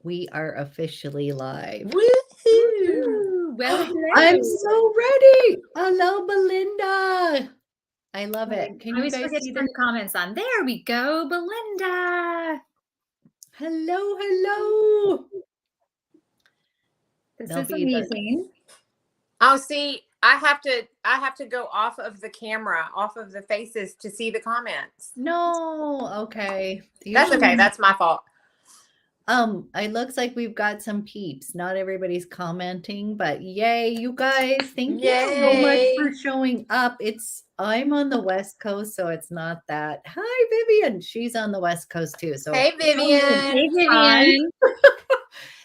We are officially live. Woohoo! Well, I'm so ready. Hello, Belinda. I love it. Can you guys see the comments on? There we go, Belinda. Hello. This is amazing. Oh, see, I have to go off of the camera, off of the faces to see the comments. No, okay. That's okay. That's my fault. It looks like we've got some peeps. Not everybody's commenting, but yay, you guys. Thank you so much for showing up. I'm on the West Coast, so it's not that. Hi, Vivian. She's on the West Coast too. So hey, Vivian. Hey, Vivian.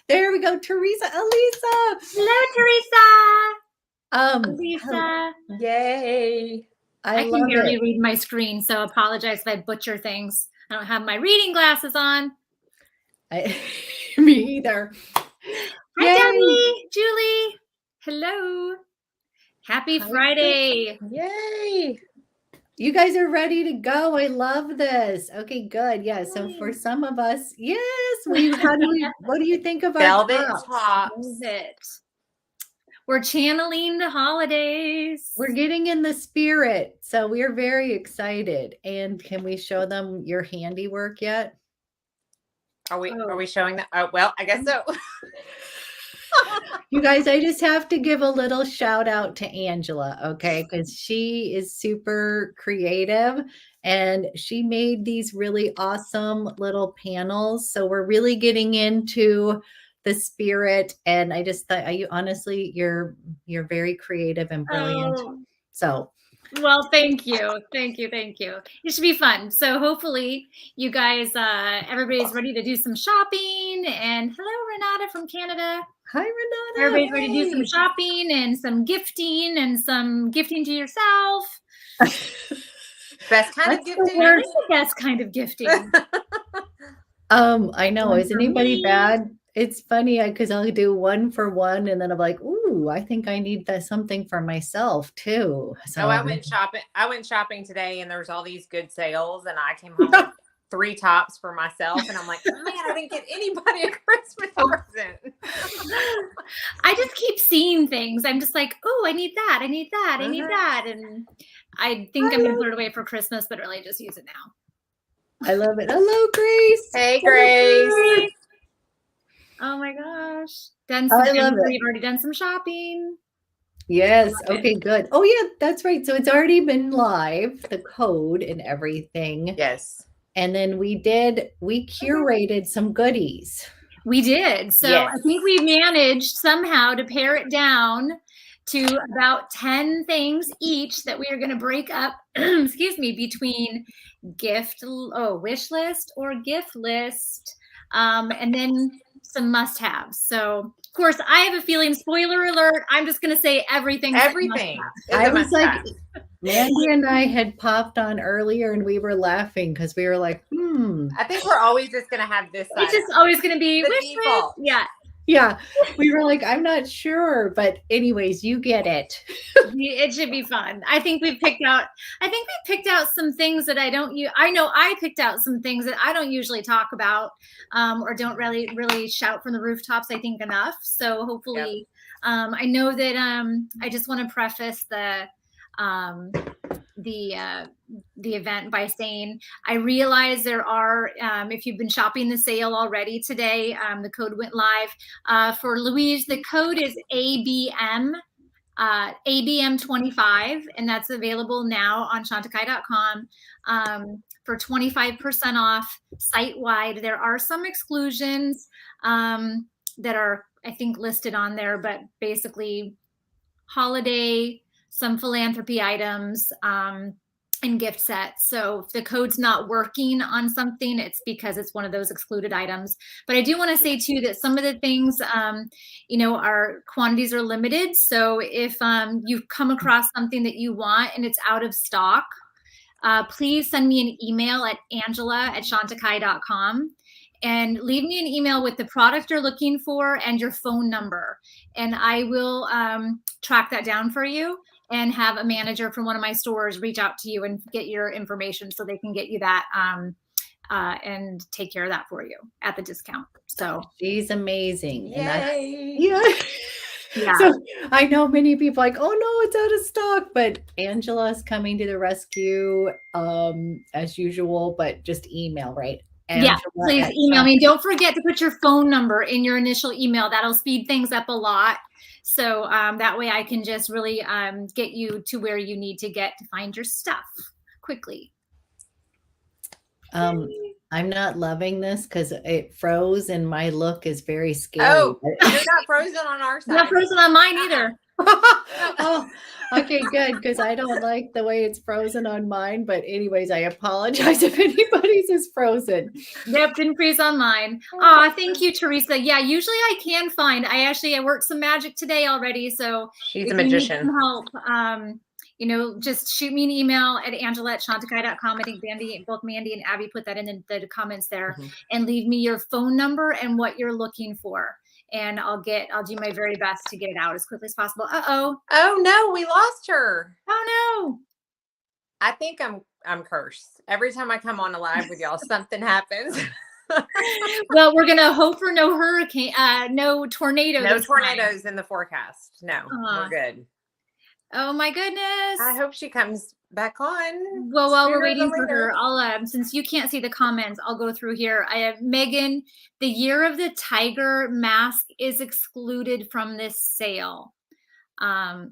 There we go. Teresa, Elisa. Hello, Teresa. Elisa. Yay. I can barely read my screen, so apologize if I butcher things. I don't have my reading glasses on. Me either. Hi, Debbie, Julie. Hello. Happy Friday. Yay. You guys are ready to go. I love this. Okay, good. Yeah. So for some of us, yes. What do you think of our velvet tops? We're channeling the holidays. We're getting in the spirit. So we're very excited. And can we show them your handiwork yet? Are we showing that? Oh, well, I guess so. You guys, I just have to give a little shout out to Angela, okay? Because she is super creative and she made these really awesome little panels. So we're really getting into the spirit. And I just thought, honestly, you're very creative and brilliant. So. Well, thank you. It should be fun. So hopefully you guys, everybody's ready to do some shopping. And hello, Renata from Canada. Hi, Renata. Everybody's ready to do some shopping and some gifting to yourself. Best kind of gifting. Where's the best kind of gifting? I know. Is anybody bad? It's funny because I'll do one for one and then I'm like, ooh, I think I need something for myself too. So I went shopping today and there's all these good sales and I came home with 3 tops for myself and I'm like, man, I didn't get anybody a Christmas present. I just keep seeing things. I'm just like, oh, I need that. I need that. And I think I'm going to put it away for Christmas, but really just use it now. I love it. Hello, Grace. Hey, Grace. Oh my gosh. You've already done some shopping. Yes. Okay, good. Oh yeah, that's right. So it's already been live, the code and everything. Yes. And then we curated some goodies. We did. So yes. I think we managed somehow to pare it down to about 10 things each that we are going to break up, between wish list or gift list. And then some must-haves. So, of course, I have a feeling, spoiler alert, I'm just going to say everything. I was like, Mandy and I had popped on earlier and we were laughing because we were like, I think we're always just going to have this side. It's just always going to be the default. Yeah. Yeah, we were like, I'm not sure, but anyways, you get it. It should be fun. I think we picked out some things that I know I picked out some things that I don't usually talk about or don't really shout from the rooftops, I think, enough. So hopefully, I know that I just want to preface the event by saying I realize there are if you've been shopping the sale already today, the code went live for Louise. The code is ABM25 and that's available now on Chantecaille.com for 25% off site-wide. There are some exclusions that are I think listed on there, but basically holiday, some philanthropy items, and gift sets. So if the code's not working on something, it's because it's one of those excluded items. But I do want to say too that some of the things, our quantities are limited. So if you've come across something that you want and it's out of stock, please send me an email at Angelea@Chantecaille.com. And leave me an email with the product you're looking for and your phone number. And I will track that down for you and have a manager from one of my stores reach out to you and get your information so they can get you that and take care of that for you at the discount. So she's amazing. Yay. And that's, yeah. So I know many people like, oh no, it's out of stock, but Angela's coming to the rescue as usual, but just email, right? Yeah, Angela please at email me. Don't forget to put your phone number in your initial email. That'll speed things up a lot. So that way I can just really get you to where you need to get to find your stuff quickly. I'm not loving this because it froze and my look is very scary. Oh, you're not frozen on our side. Not frozen on mine either. Oh, okay, good, because I don't like the way it's frozen on mine. But anyways, I apologize if anybody's is frozen. Yep, didn't freeze on mine. Oh, thank you, Teresa. Yeah, usually I can find. I worked some magic today already, so she's a magician. Need some help. Just shoot me an email at Angela@Chantecaille.com. I think both Mandy and Abby put that in the comments there, and leave me your phone number and what you're looking for. And I'll do my very best to get it out as quickly as possible. Oh no, we lost her. Oh no. I think I'm cursed. Every time I come on a live with y'all, something happens. Well, we're gonna hope for no hurricane, no tornado. No tornadoes in the forecast. No, we're good. Oh my goodness. I hope she comes back on. Well, while we're waiting for her, I'll since you can't see the comments, I'll go through here. I have Megan, the Year of the Tiger mask is excluded from this sale.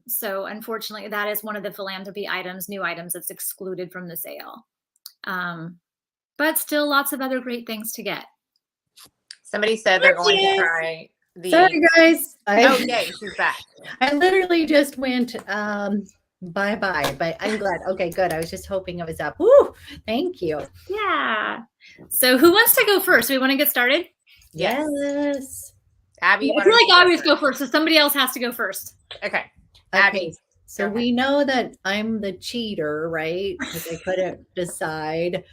So unfortunately, that is one of the philanthropy items, new items that's excluded from the sale. But still lots of other great things to get. Somebody said they're going to try the... Sorry, guys. Yay, she's back. I literally just went bye-bye, but I'm glad. Okay, good. I was just hoping it was up. Woo! Thank you. Yeah. So who wants to go first? We want to get started? Yes. Abby, I feel like I always go first, so somebody else has to go first. Okay. Abby. So we know that I'm the cheater, right? Because I couldn't decide.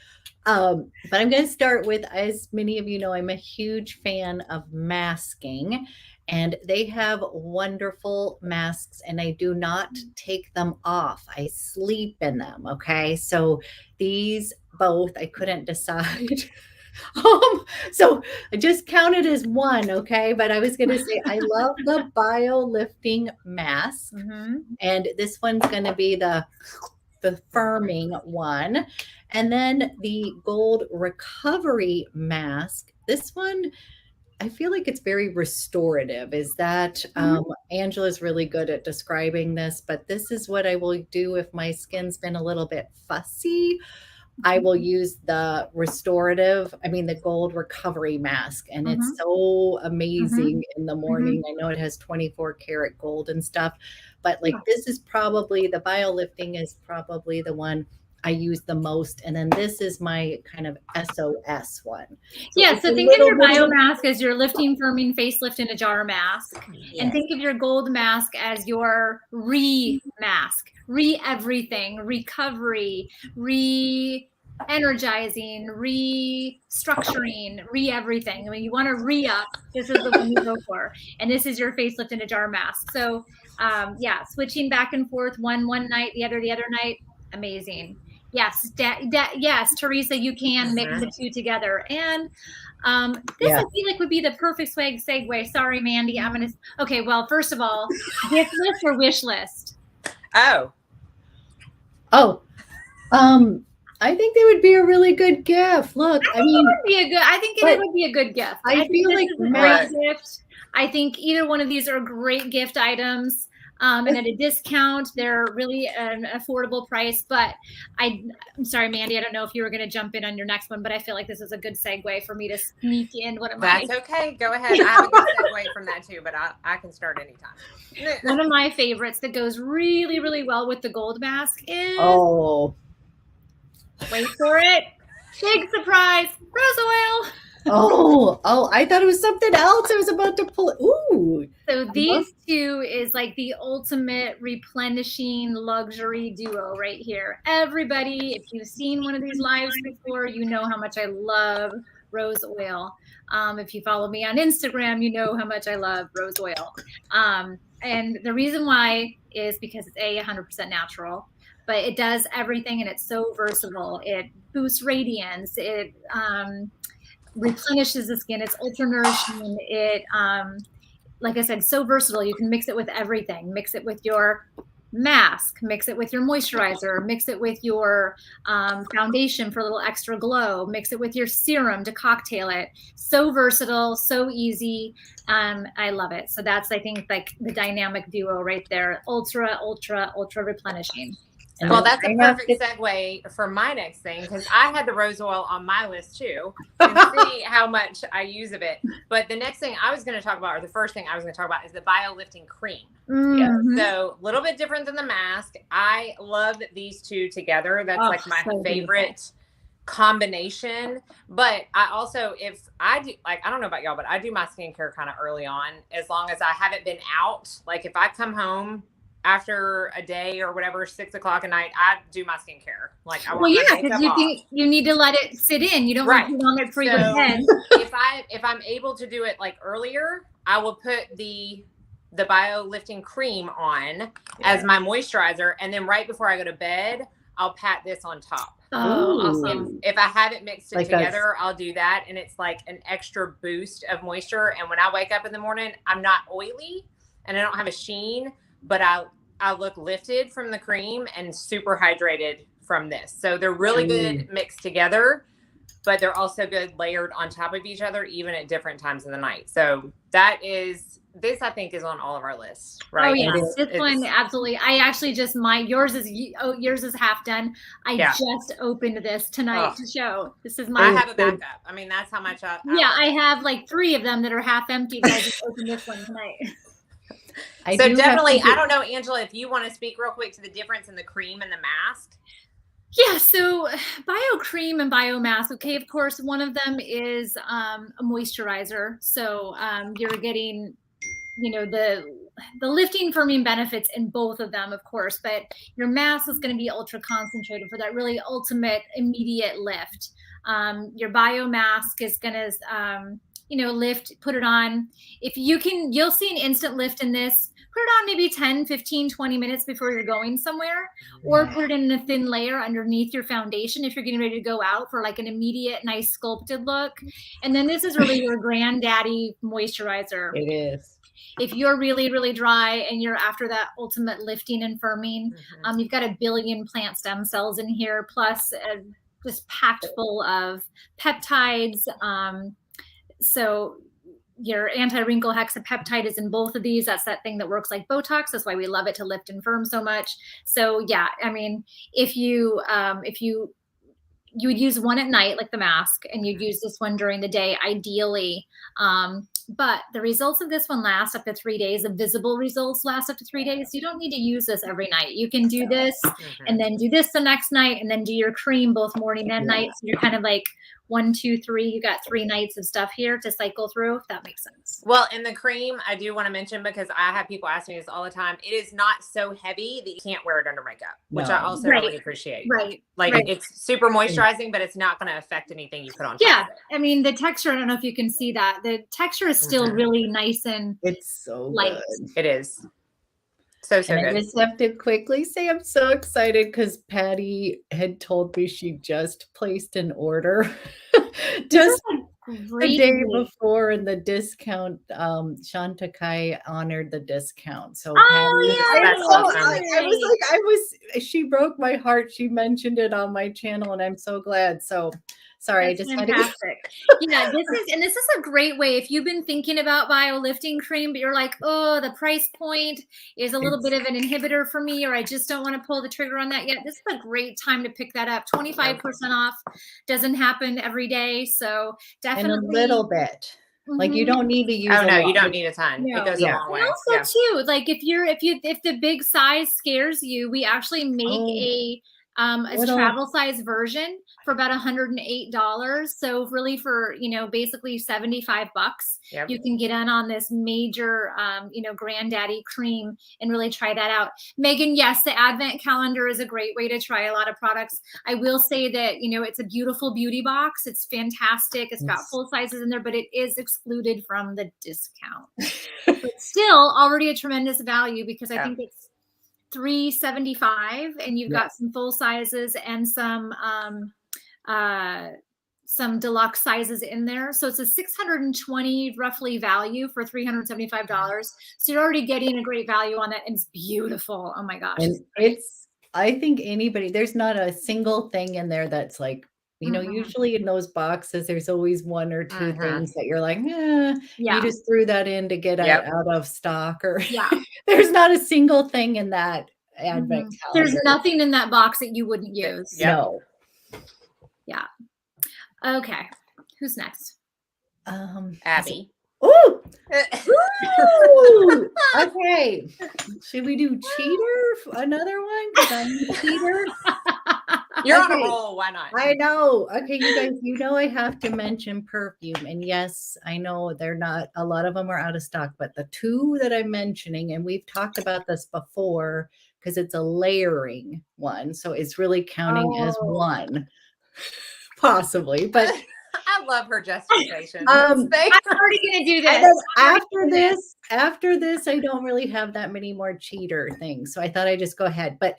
But I'm going to start with, as many of you know, I'm a huge fan of masking, and they have wonderful masks, and I do not take them off. I sleep in them. Okay. So these both, I couldn't decide. So I just counted as one. Okay. But I was going to say, I love the bio lifting mask. And this one's going to be the firming one. And then the gold recovery mask. This one, I feel like it's very restorative. Is that Angela's really good at describing this, but this is what I will do if my skin's been a little bit fussy. I will use the the gold recovery mask, and it's so amazing in the morning. I know it has 24 karat gold and stuff, but like this is probably the biolifting is probably the one I use the most. And then this is my kind of SOS one. So think of your bio mask as your lifting, firming, facelift in a jar mask. Yes. And think of your gold mask as your mask. Everything, recovery, energizing, restructuring, everything. I mean, you want to up. This is the one you go for, and this is your facelift in a jar mask. So, switching back and forth, one night, the other night, amazing. Yes, yes, Teresa, you can mix the two together, and this I feel like would be the perfect segue. Sorry, Mandy, Okay, well, first of all, gift list or wish list? I think they would be a really good gift. Look, I think it would be a good gift. I feel like a great gift. I think either one of these are great gift items. And at a discount, they're really an affordable price. But I'm sorry, Mandy, I don't know if you were going to jump in on your next one, but I feel like this is a good segue for me to sneak in one of my. That's okay. Go ahead. I have a good segue from that too, but I can start anytime. One of my favorites that goes really, really well with the gold mask is. Wait for it. Big surprise. Rose oil. I thought it was something else I was about to pull. Ooh. So these two is like the ultimate replenishing luxury duo right here. Everybody, if you've seen one of these lives before, you know how much I love rose oil. If you follow me on Instagram, you know how much I love rose oil. And the reason why is because it's 100% natural. but it does everything, and it's so versatile. It boosts radiance. It replenishes the skin. It's ultra nourishing. It, like I said, so versatile. You can mix it with everything. Mix it with your mask, mix it with your moisturizer, mix it with your foundation for a little extra glow, mix it with your serum to cocktail it. So versatile, so easy. I love it. So that's, I think, like the dynamic duo right there. Ultra, ultra, ultra replenishing. And well, that's a perfect segue for my next thing, because I had the rose oil on my list too, and see how much I use of it. But the next thing I was going to talk about, or the first thing I was going to talk about, is the Bio Lifting Cream. Mm-hmm. So a little bit different than the mask. I love these two together. That's like my favorite combination. But I also, if I do, like, I don't know about y'all, but I do my skincare kind of early on, as long as I haven't been out. Like if I come home after a day or whatever, 6 o'clock at night, I do my skincare. Like, I want my because you think you need to let it sit in. You don't want to put on it before you go to bed. If I'm able to do it like earlier, I will put the Bio Lifting Cream on as my moisturizer, and then right before I go to bed, I'll pat this on top. Oh, awesome! If I haven't mixed it like together, I'll do that, and it's like an extra boost of moisture. And when I wake up in the morning, I'm not oily and I don't have a sheen, but I look lifted from the cream and super hydrated from this. So they're really good mixed together, but they're also good layered on top of each other, even at different times of the night. So this I think is on all of our lists, right? Oh yeah, this one absolutely. I actually just yours is half done. I just opened this tonight to show. This is my. I have a backup. I mean, that's how much I have like 3 of them that are half empty. I just opened this one tonight. So definitely, I don't know, Angela, if you want to speak real quick to the difference in the cream and the mask. Yeah, so Bio Cream and Bio Mask. Okay, of course, one of them is a moisturizer. So you're getting, the lifting, firming benefits in both of them, of course. But your mask is going to be ultra concentrated for that really ultimate immediate lift. Your Bio Mask is going to lift, put it on. If you can, you'll see an instant lift in this. Put it on maybe 10, 15, 20 minutes before you're going somewhere, or put it in a thin layer underneath your foundation if you're getting ready to go out for like an immediate, nice sculpted look. And then this is really your granddaddy moisturizer. It is. If you're really, really dry and you're after that ultimate lifting and firming, you've got 1 billion plant stem cells in here, plus just packed full of peptides. So your anti-wrinkle hexapeptide is in both of these. That's that thing that works like Botox. That's why we love it to lift and firm so much. So yeah, I mean, if you would use one at night, like the mask, and you'd use this one during the day, ideally. But the results of this one last up to 3 days. The visible results last up to 3 days. You don't need to use this every night. You can do this and then do this the next night, and then do your cream both morning and night. So you're kind of like 1, 2, 3. You got 3 nights of stuff here to cycle through, if that makes sense. Well, and the cream, I do want to mention, because I have people ask me this all the time. It is not so heavy that you can't wear it under makeup, which I also really appreciate. It's super moisturizing, but it's not going to affect anything you put on top of it. I mean, the texture, I don't know if you can see that. The texture is still really nice and it's so light. Good. It is. So good. I just have to quickly say I'm so excited because Patty had told me she just placed an order just the day before, and the discount, Chantecaille honored the discount. So she broke my heart. She mentioned it on my channel, and I'm so glad. So sorry, that's I just fantastic. had to. This is a great way if you've been thinking about Bio Lifting Cream, but you're like, oh, the price point is a little bit of an inhibitor for me, or I just don't want to pull the trigger on that yet. This is a great time to pick that up. 25% off doesn't happen every day, so definitely and a little bit. Like you don't need to use. Oh no, you don't need a ton. No. It goes a long way. And also too, like if the big size scares you, we actually make a travel size version for about $108. So really for, basically $75, you can get in on this major, granddaddy cream and really try that out. Megan, yes, the advent calendar is a great way to try a lot of products. I will say that, it's a beautiful beauty box. It's fantastic. It's got full sizes in there, but it is excluded from the discount. But still already a tremendous value, because I think it's $375, and you've got some full sizes and some deluxe sizes in there. So it's a $620 roughly value for $375. So you're already getting a great value on that. And it's beautiful. Oh my gosh. And I think there's not a single thing in there that's like, you know, usually in those boxes, there's always one or two things that you're like, you just threw that in to get it out of stock, or there's not a single thing in that advent calendar. There's nothing in that box that you wouldn't use. No. Yeah. Okay. Who's next? Abby. Ooh! Ooh! Okay. Should we do cheater? Another one? Because I'm a cheater. You're on a roll. Why not? I know. Okay, you guys, you know I have to mention perfume. And yes, I know they're not, a lot of them are out of stock, but the two that I'm mentioning, and we've talked about this before, because it's a layering one. So it's really counting as one. Possibly, but I love her justification. I'm already gonna do this. After this, I don't really have that many more cheater things, so I thought I'd just go ahead. But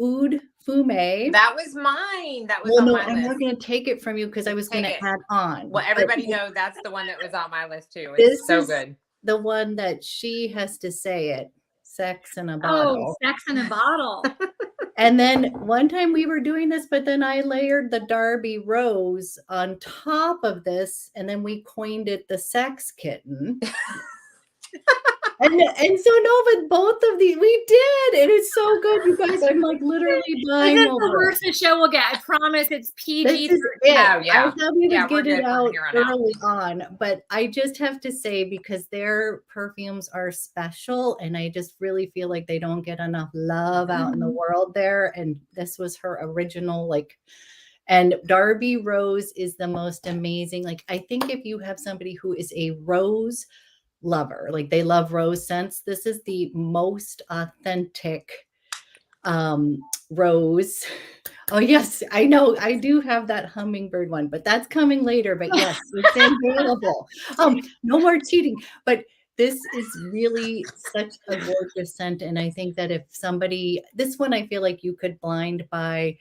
Oud Fume. That was mine. That was on my list. I'm not going to take it from you because I was going to add on. Well, everybody knows that's the one that was on my list too. It's so good. The one that she has to say it. Sex in a bottle. Oh, sex in a bottle. And then one time we were doing this, but then I layered the Darby Rose on top of this, and then we coined it the Sex Kitten. and so no, but both of these we did. It is so good, you guys. I'm like literally dying. This is the worst the show will get. I promise. It's PG. I thought we would get it out early on, but I just have to say, because their perfumes are special, and I just really feel like they don't get enough love out in the world there. And this was her original, like. And Darby Rose is the most amazing. Like, I think if you have somebody who is a rose lover, like they love rose scents, this is the most authentic rose. Oh yes, I know I do have that hummingbird one, but that's coming later. But yes, it's available. No more cheating. But this is really such a gorgeous scent, and I think that if somebody, this one I feel like you could blind buy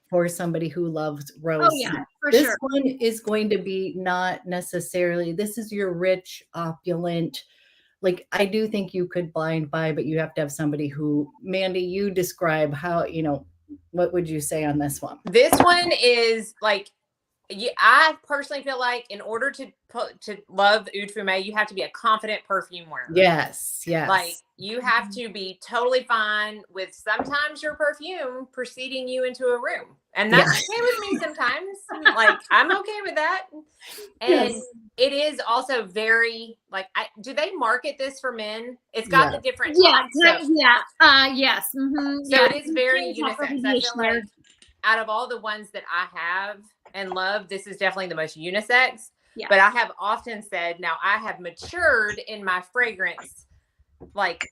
for somebody who loves rose. Oh yeah, for this sure. one is going to be not necessarily, this is your rich, opulent, like I do think you could blind buy, but you have to have somebody who, Mandy, you describe how, you know, what would you say on this one? This one is like, I personally feel like in order to love Oud Fume, you have to be a confident perfume wearer. Yes, yes. Like you have to be totally fine with sometimes your perfume preceding you into a room. And that's okay with me sometimes. Like I'm okay with that. And it is also very like, do they market this for men? It's got the different yes. So it is very unisex. I feel like out of all the ones that I have and love, this is definitely the most unisex. Yeah. But I have often said, now I have matured in my fragrance, like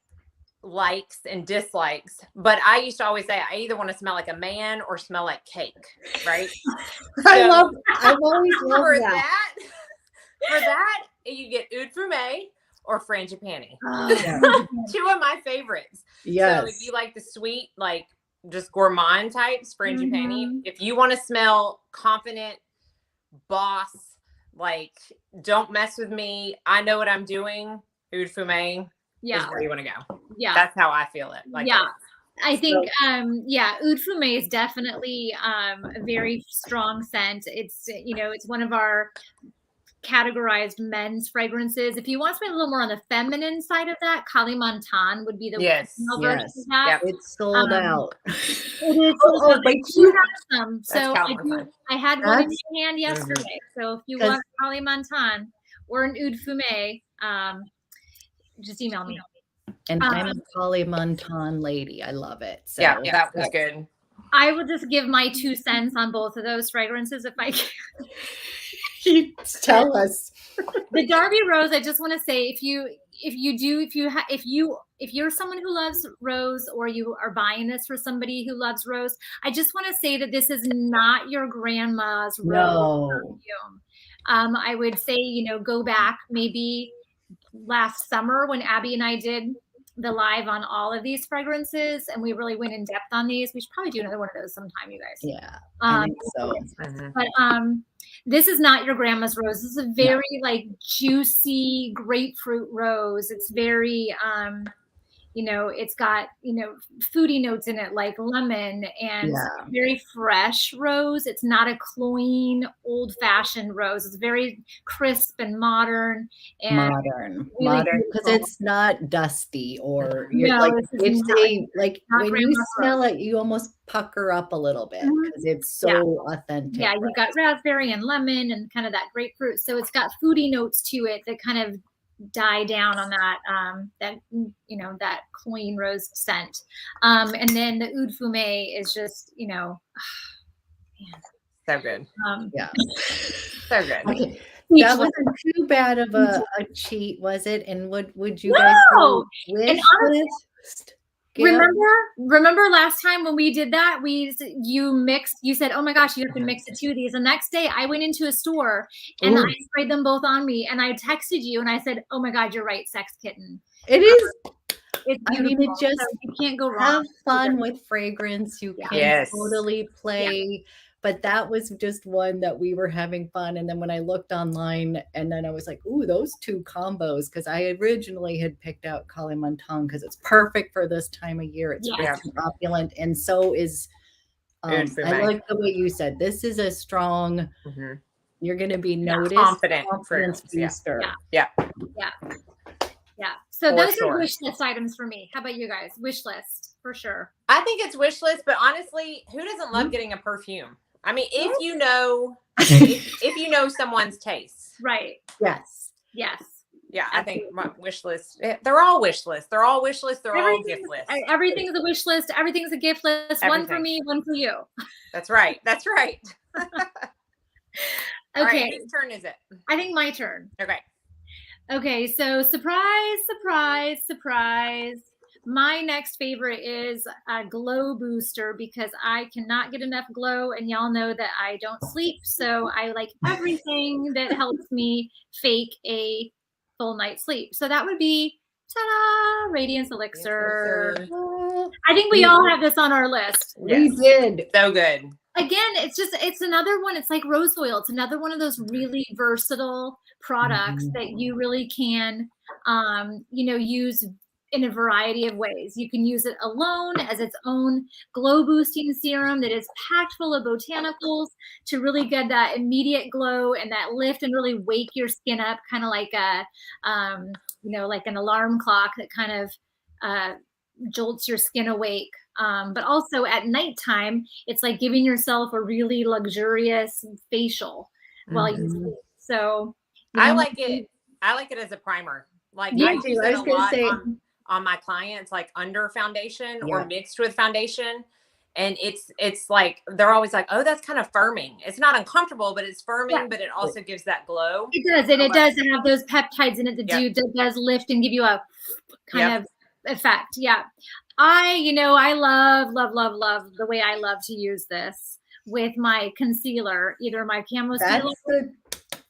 likes and dislikes. But I used to always say, I either want to smell like a man or smell like cake, right? I've always loved that. For that, you get Oud Fume or Frangipani. Two of my favorites. Yes. So if you like the sweet, like just gourmand types, Frangipani. If you want to smell confident, boss, like don't mess with me, I know what I'm doing, Oud Fume is where you want to go. Yeah, that's how I feel it. Like I think Oud Fume is definitely a very strong scent. It's, you know, it's one of our categorized men's fragrances. If you want to be a little more on the feminine side of that, Kalimantan would be the female version of that. It's sold out. It is sold out. But you have some. So I had one in my hand yesterday. So if you want Kalimantan or an Oud Fume, just email me. And I'm a Kalimantan lady. I love it. So that was good. I will just give my 2 cents on both of those fragrances if I can. Tell us. The Darby Rose, I just want to say, if you're someone who loves rose, or you are buying this for somebody who loves rose, I just want to say that this is not your grandma's rose perfume. I would say, you know, go back maybe last summer when Abby and I did the live on all of these fragrances, and we really went in depth on these. We should probably do another one of those sometime, you guys. Yeah, I think so. But this is not your grandma's rose. This is a very like juicy grapefruit rose. It's very you know, it's got, you know, foodie notes in it like lemon, and very fresh rose. It's not a cloying, old-fashioned rose. It's very crisp and modern. And modern, because it's not dusty or when you smell it, you almost pucker up a little bit because it's so authentic. Yeah, you've got raspberry and lemon and kind of that grapefruit. So it's got foodie notes to it that kind of die down on that you know, that cloying rose scent, and then the oud fumé is just, you know, so good. So good. Okay. That wasn't too bad of a cheat, was it? And would you guys wish list? Remember last time when we did that, you said, oh my gosh, you have to mix the two of these. The next day I went into a store and I sprayed them both on me, and I texted you and I said, oh my God, you're right, sex kitten. It is. It's I mean, it just, you can't go wrong. Have fun with fragrance. You can totally play. But that was just one that we were having fun. And then when I looked online, and then I was like, ooh, those two combos. Because I originally had picked out Kalimantan because it's perfect for this time of year. It's rich, opulent. And so is, I like the way you said, this is a strong, you're going to be noticed. Confidence booster. Yeah. So those are wish list items for me. How about you guys? Wish list for sure. I think it's wish list, but honestly, who doesn't love getting a perfume? I mean, if you know, if you know someone's taste, right? Yes. Yeah, I think my wish list. They're all wish lists. They're all wish lists. They're all gift lists. Everything's a wish list. Everything's a gift list. One for me, one for you. That's right. Okay. All right, whose turn is it? I think my turn. Okay, so surprise. My next favorite is a glow booster because I cannot get enough glow, and y'all know that I don't sleep, so I like everything that helps me fake a full night's sleep. So that would be, ta-da, Radiance Elixir. I think we all have this on our list. We did. So good. Again, it's another one. It's like rose oil. It's another one of those really versatile products that you really can, you know, use in a variety of ways. You can use it alone as its own glow boosting serum that is packed full of botanicals to really get that immediate glow and that lift and really wake your skin up, kind of like a, you know, like an alarm clock that kind of jolts your skin awake. But also at nighttime, it's like giving yourself a really luxurious facial while you sleep. So I like it. I like it as a primer. Like I use it a lot on my clients, like under foundation or mixed with foundation. And it's like, they're always like, oh, that's kind of firming. It's not uncomfortable, but it's firming, but it also gives that glow. It does. And it does have those peptides in it that does lift and give you a kind of effect. Yeah. I love the way I love to use this with my concealer, either my camo sealer,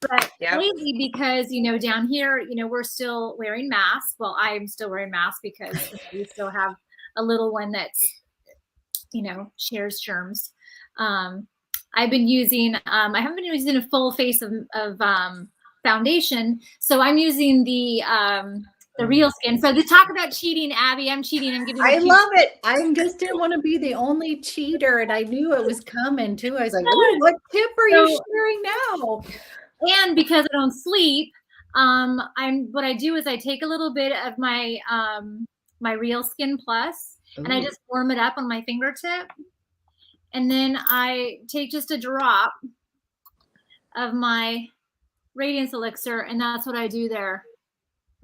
but lately because, you know, down here, you know, we're still wearing masks. Well, I'm still wearing masks because we still have a little one that's, you know, shares germs. I've been using, I haven't been using a full face of foundation. So I'm using the Real Skin. So to talk about cheating, Abby, I'm cheating. I'm giving. I love it. I just didn't want to be the only cheater, and I knew it was coming too. I was like, "Ooh, what tip are you sharing now?" And because I don't sleep, what I do is I take a little bit of my my Real Skin Plus, and I just warm it up on my fingertip, and then I take just a drop of my Radiance Elixir, and that's what I do there.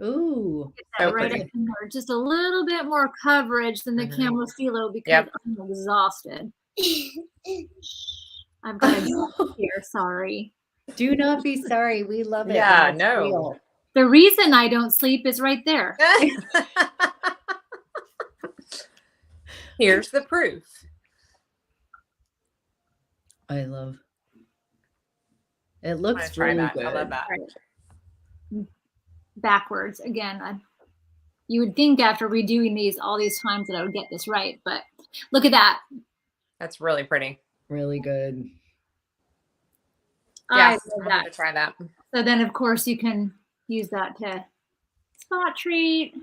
Ooh, right up in there. Just a little bit more coverage than the Camo Stilo because I'm exhausted. I've got a drop here. Sorry. Do not be sorry. We love it. Yeah, no. Real. The reason I don't sleep is right there. Here's the proof. I love. It looks really good. I love that. Right. Backwards again. You would think after redoing these all these times that I would get this right, but look at that. That's really pretty. Really good. Yeah, I have to try that. So then, of course, you can use that to spot treat.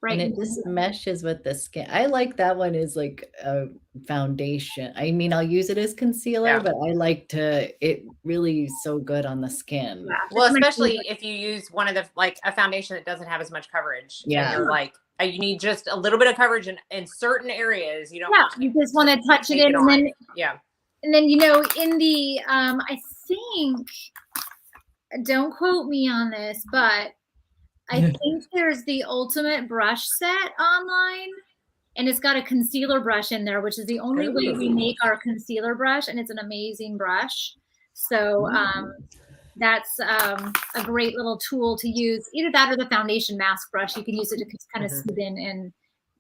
Right. And it just meshes with the skin. I like that one as like a foundation. I mean, I'll use it as concealer, but I like it really is so good on the skin. Yeah. Well, especially if you use one of the, like a foundation that doesn't have as much coverage. Yeah. And you're like, you need just a little bit of coverage in certain areas. You don't you just want to touch it in and then, and then, in the, I think, don't quote me on this, but I think there's the ultimate brush set online, and it's got a concealer brush in there, which is the only way we make our concealer brush, and it's an amazing brush. So that's a great little tool to use. Either that or the foundation mask brush. You can use it to kind of smooth in and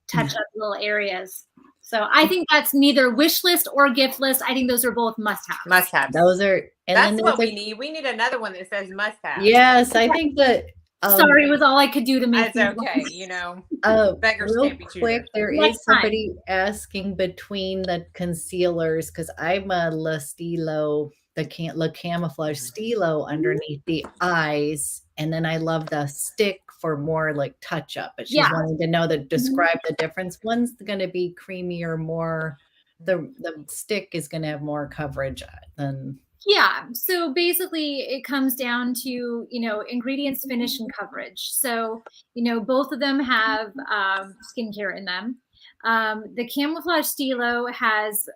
touch up little areas. So I think that's neither wish list or gift list. I think those are both must-haves. Must-haves. Those are. And that's what we need. We need another one that says must-have. Yes, I think that. Sorry, it was all I could do to make. That's okay. Beggars real can't be choosers. Quick, there is somebody asking between the concealers because I'm a La Stilo, the Camouflage Stilo underneath the eyes, and then I love the stick for more like touch up. But she's wanting to know describe the difference. One's going to be creamier, more. The stick is going to have more coverage than. Yeah. So basically it comes down to, ingredients, finish, and coverage. So, both of them have skincare in them. The Camouflage Stilo has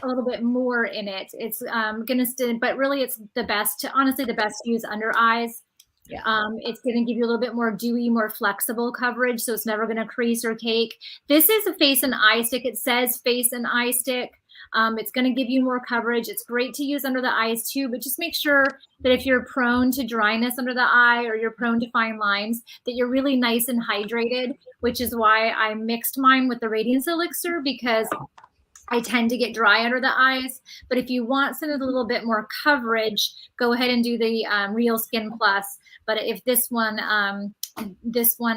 a little bit more in it. It's but really it's the best to use under eyes. Yeah. It's going to give you a little bit more dewy, more flexible coverage. So it's never going to crease or cake. This is a face and eye stick. It says face and eye stick. It's going to give you more coverage. It's great to use under the eyes too, but just make sure that if you're prone to dryness under the eye or you're prone to fine lines, that you're really nice and hydrated, which is why I mixed mine with the Radiance Elixir, because I tend to get dry under the eyes. But if you want some of a little bit more coverage, go ahead and do the Real Skin Plus. But if this one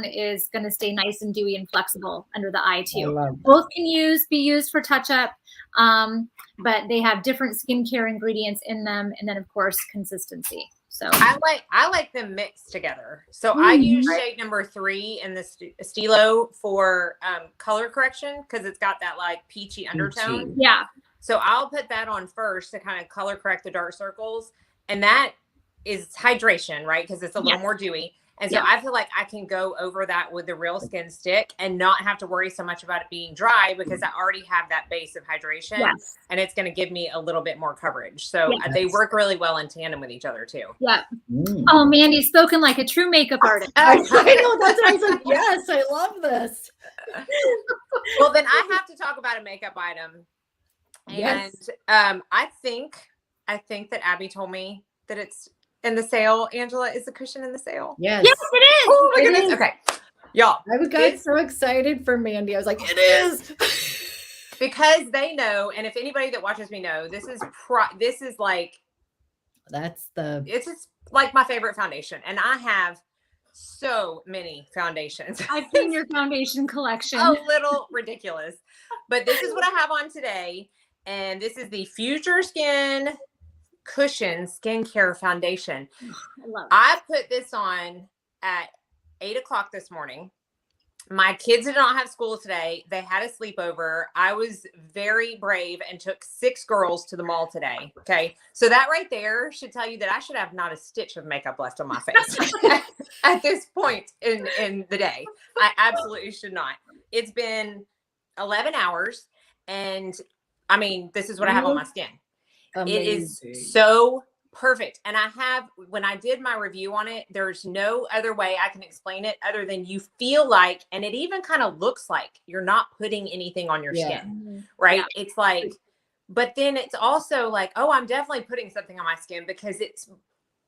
is going to stay nice and dewy and flexible under the eye too. Both can be used for touch up, but they have different skincare ingredients in them, and then of course consistency. So I like them mixed together. So I use shade number 3 in the Stilo for color correction because it's got that like peachy undertone. Yeah. So I'll put that on first to kind of color correct the dark circles, and that is hydration, right? Because it's a little more dewy. And so I feel like I can go over that with the Real Skin stick and not have to worry so much about it being dry because I already have that base of hydration. Yes. And it's going to give me a little bit more coverage. So they work really well in tandem with each other too. Yeah. Oh, Mandy, spoken like a true makeup artist. I know. That's what I was like, yes, I love this. Well, then I have to talk about a makeup item. And I think that Abby told me that it's in the sale. Angela, is the cushion in the sale? Yes. Yes, it is. Oh my goodness. Okay. Y'all. I got so excited for Mandy. I was like, it is. Because they know, and if anybody that watches me know, this is like it's like my favorite foundation. And I have so many foundations. I've seen your foundation collection. A little ridiculous. But this is what I have on today. And this is the Future Skin Cushion Skincare Foundation. I put this on at 8:00 this morning. My kids did not have school today. They had a sleepover. I was very brave and took 6 girls to the mall today. Okay. So that right there should tell you that I should have not a stitch of makeup left on my face at this point in the day. I absolutely should not. It's been 11 hours. And I mean, this is what I have on my skin. Amazing. It is so perfect. And when I did my review on it, there's no other way I can explain it other than you feel like, and it even kind of looks like you're not putting anything on your skin, right? Yeah. It's like, but then it's also like, oh, I'm definitely putting something on my skin because it's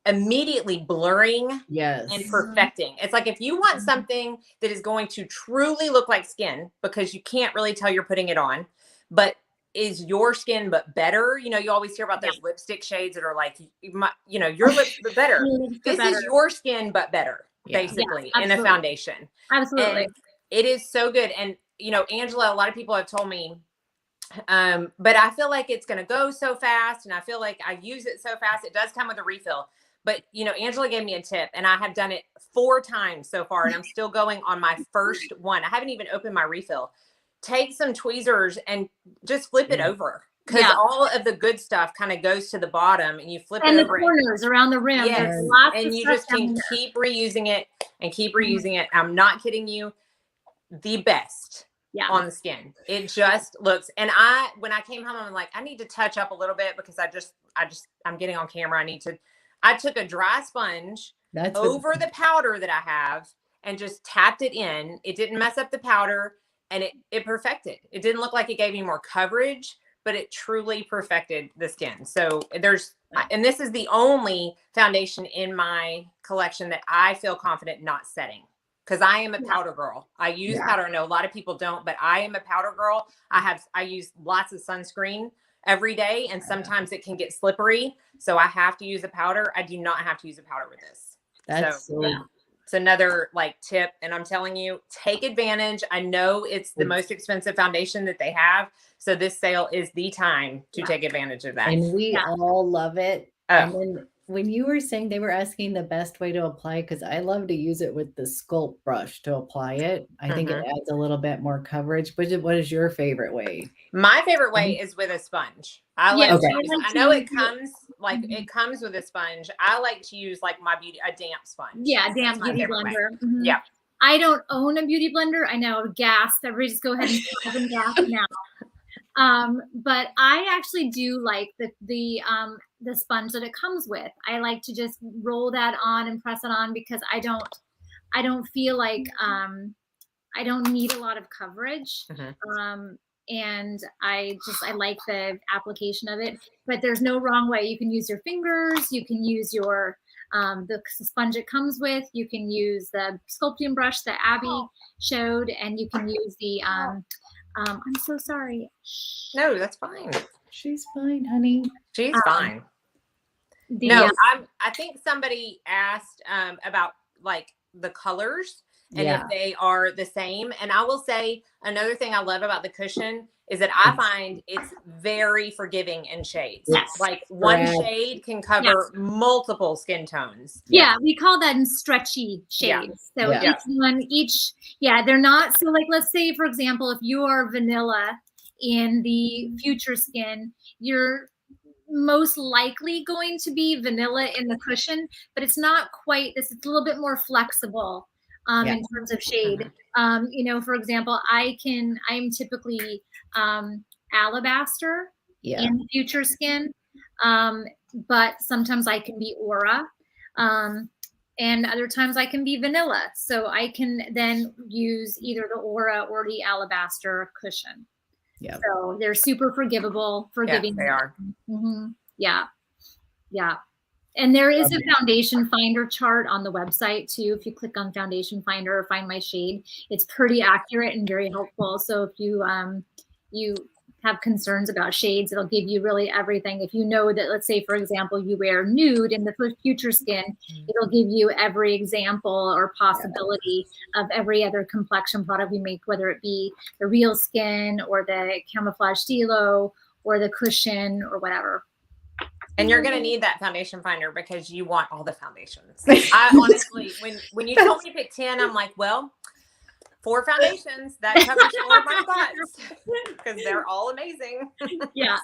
immediately blurring and perfecting. It's like if you want something that is going to truly look like skin because you can't really tell you're putting it on, but is your skin but better. You always hear about those lipstick shades that are like, your lips but better. This is your skin but better. basically in a foundation. Absolutely. And it is so good. And, you know, Angela, a lot of people have told me, but I feel like it's going to go so fast. And I feel like I use it so fast. It does come with a refill. But, you know, Angela gave me a tip and I have done it 4 times so far. And I'm still going on my first one. I haven't even opened my refill. Take some tweezers and just flip it over. Because all of the good stuff kind of goes to the bottom and you flip it over. And the corners around the rim. Yes. And you just can keep reusing it and keep reusing it. I'm not kidding you. The best on the skin. It just looks, and when I came home, I'm like, I need to touch up a little bit because I'm getting on camera. I took a dry sponge over the powder that I have and just tapped it in. It didn't mess up the powder and it perfected. It didn't look like it gave me more coverage, but it truly perfected the skin. So and this is the only foundation in my collection that I feel confident not setting. Because I am a powder girl. I use powder. I know a lot of people don't, but I am a powder girl. I use lots of sunscreen every day, and sometimes it can get slippery. So I have to use a powder. I do not have to use a powder with this. It's another like tip. And I'm telling you, take advantage. I know it's the most expensive foundation that they have. So this sale is the time to take advantage of that. And we all love it. And then when you were saying they were asking the best way to apply, because I love to use it with the sculpt brush to apply it. I think it adds a little bit more coverage. But what is your favorite way? My favorite way is with a sponge. I know it comes with a sponge. I like to use like a damp sponge. Yeah, damp beauty blender. Yeah. I don't own a beauty blender. I know, gas. Everybody just go ahead and have them gas now. But I actually do like the sponge that it comes with. I like to just roll that on and press it on because I don't feel like I don't need a lot of coverage. And I like the application of it, but there's no wrong way. You can use your fingers, you can use your the sponge it comes with, you can use the sculpting brush that Abby showed, and you can use the I'm so sorry. No, that's fine. She's fine, honey. She's fine. I think somebody asked about like the colors and if they are the same. And I will say another thing I love about the cushion is that I find it's very forgiving in shades. Like one shade can cover multiple skin tones. Yeah, we call that in stretchy shades. So they're not. So like, let's say, for example, if you are vanilla in the Future Skin, you're most likely going to be vanilla in the cushion, but it's not quite this. It's a little bit more flexible in terms of shade. For example, I'm typically alabaster in Future Skin, but sometimes I can be aura, and other times I can be vanilla. So I can then use either the aura or the alabaster cushion. Yeah. So they're super forgiving. They are. Yeah. And there is a foundation finder chart on the website too. If you click on foundation finder or find my shade, it's pretty accurate and very helpful. So if you have concerns about shades, it'll give you really everything. If you know that, let's say, for example, you wear nude in the Future Skin, it'll give you every example or possibility of every other complexion product we make, whether it be the Real Skin or the Camouflage Stilo or the cushion or whatever. And you're going to need that foundation finder because you want all the foundations. I honestly, when you told me to pick 10, I'm like, well, 4 foundations, that covers 4 of my spots because they're all amazing. Yeah.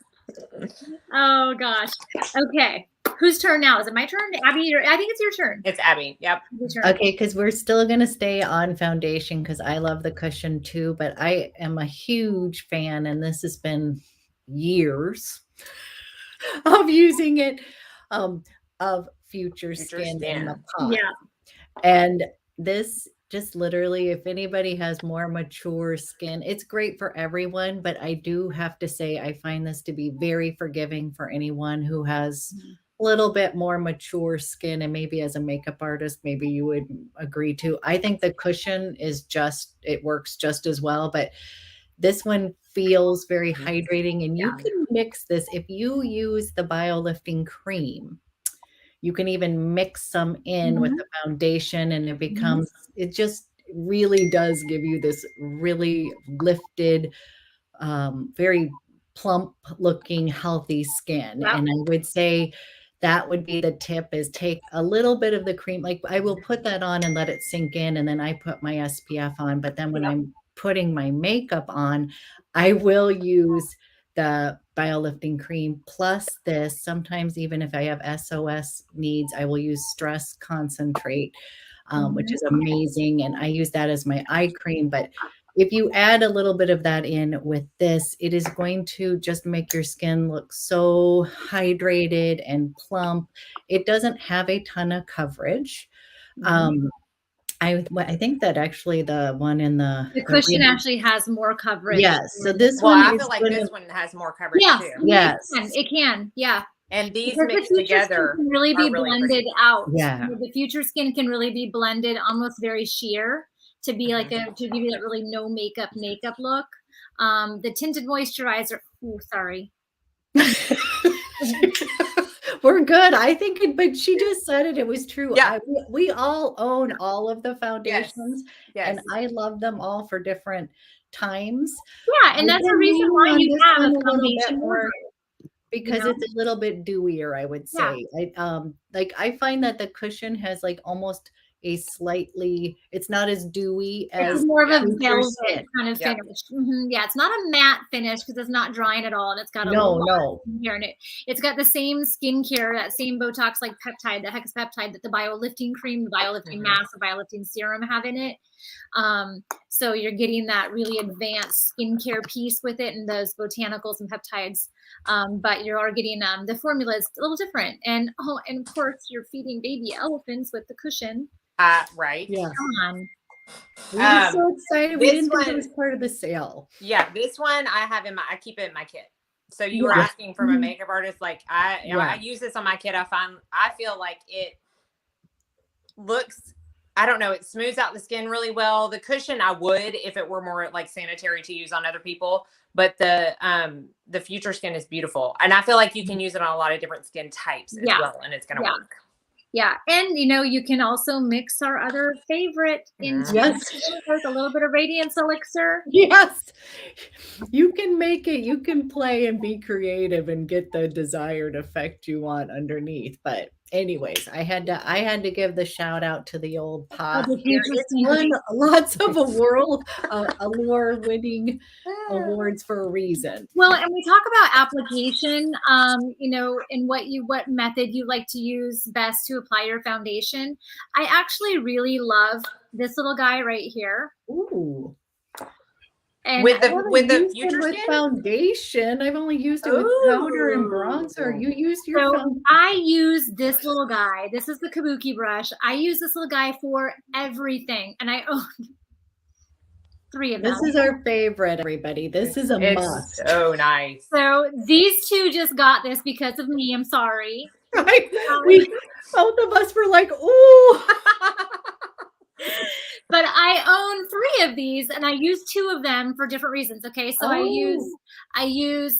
Oh gosh. Okay. Whose turn now? Is it my turn? Abby, I think it's your turn. It's Abby. Yep. Okay, because we're still going to stay on foundation because I love the cushion too, but I am a huge fan, and this has been years of using it, of Future Skin in the pot. Yeah. And this just literally, if anybody has more mature skin, it's great for everyone, but I do have to say, I find this to be very forgiving for anyone who has a little bit more mature skin. And maybe as a makeup artist, maybe you would agree to. I think the cushion it works just as well, but this one feels very hydrating, and you can mix this. If you use the BioLifting cream, You can even mix some in with the foundation and it becomes, it just really does give you this really lifted, very plump looking, healthy skin. Yep. And I would say that would be the tip, is take a little bit of the cream. Like I will put that on and let it sink in, and then I put my SPF on. But then when I'm putting my makeup on, I will use the biolifting cream plus this. Sometimes even if I have SOS needs, I will use stress concentrate, which is amazing. And I use that as my eye cream. But if you add a little bit of that in with this, it is going to just make your skin look so hydrated and plump. It doesn't have a ton of coverage. I think that actually the one in the cushion actually has more coverage. Yes. So this one, I feel like this one has more coverage too. Yes, it can. Yeah. And these mixed together can really be blended out. Yeah. The future skin can really be blended almost very sheer to be like to give you that really no makeup look. The tinted moisturizer. Oh, sorry. We're good. I think it, but she just said it. It was true. Yeah. We all own all of the foundations, yes. And I love them all for different times. Yeah, and that's the reason why you have a foundation wardrobe. Because it's a little bit dewier, I would say. Like I find that the cushion has like almost a slightly, it's not as dewy as it's more of a velvet kind of finish. Yeah, it's not a matte finish because it's not drying at all, and it's got a lot here in it. It's got the same skincare, that same Botox like peptide, the hexapeptide that the biolifting cream, the biolifting mask, the biolifting serum have in it. So you're getting that really advanced skincare piece with it and those botanicals and peptides. But you are getting the formula is a little different. And and of course you're feeding baby elephants with the cushion. Right. Yeah. Come on. We were so excited. We didn't think it was part of the sale. Yeah, this one I keep it in my kit. So you were asking from a makeup artist, like I use this on my kit. I feel like it looks, I don't know, it smooths out the skin really well. The cushion I would if it were more like sanitary to use on other people, but the future skin is beautiful. And I feel like you can use it on a lot of different skin types as well, and it's gonna work. Yeah, and you can also mix our other favorite into a little bit of Radiance Elixir. Yes, you can make it. You can play and be creative and get the desired effect you want underneath. But anyways, I had to give the shout out to the old pot. It's won lots of award-winning awards for a reason. Well, and we talk about application, and what method you like to use best to apply your foundation. I actually really love this little guy right here. Ooh. And with the future skin foundation, I've only used it with powder and bronzer. You used your foundation. I use this little guy. This is the Kabuki brush. I use this little guy for everything, and I own 3 of them. This is our favorite, everybody. This is a must. So nice. So these 2 just got this because of me. I'm sorry. Right? Both of us were like, ooh. But I own 3 of these, and I use 2 of them for different reasons. Okay, so I use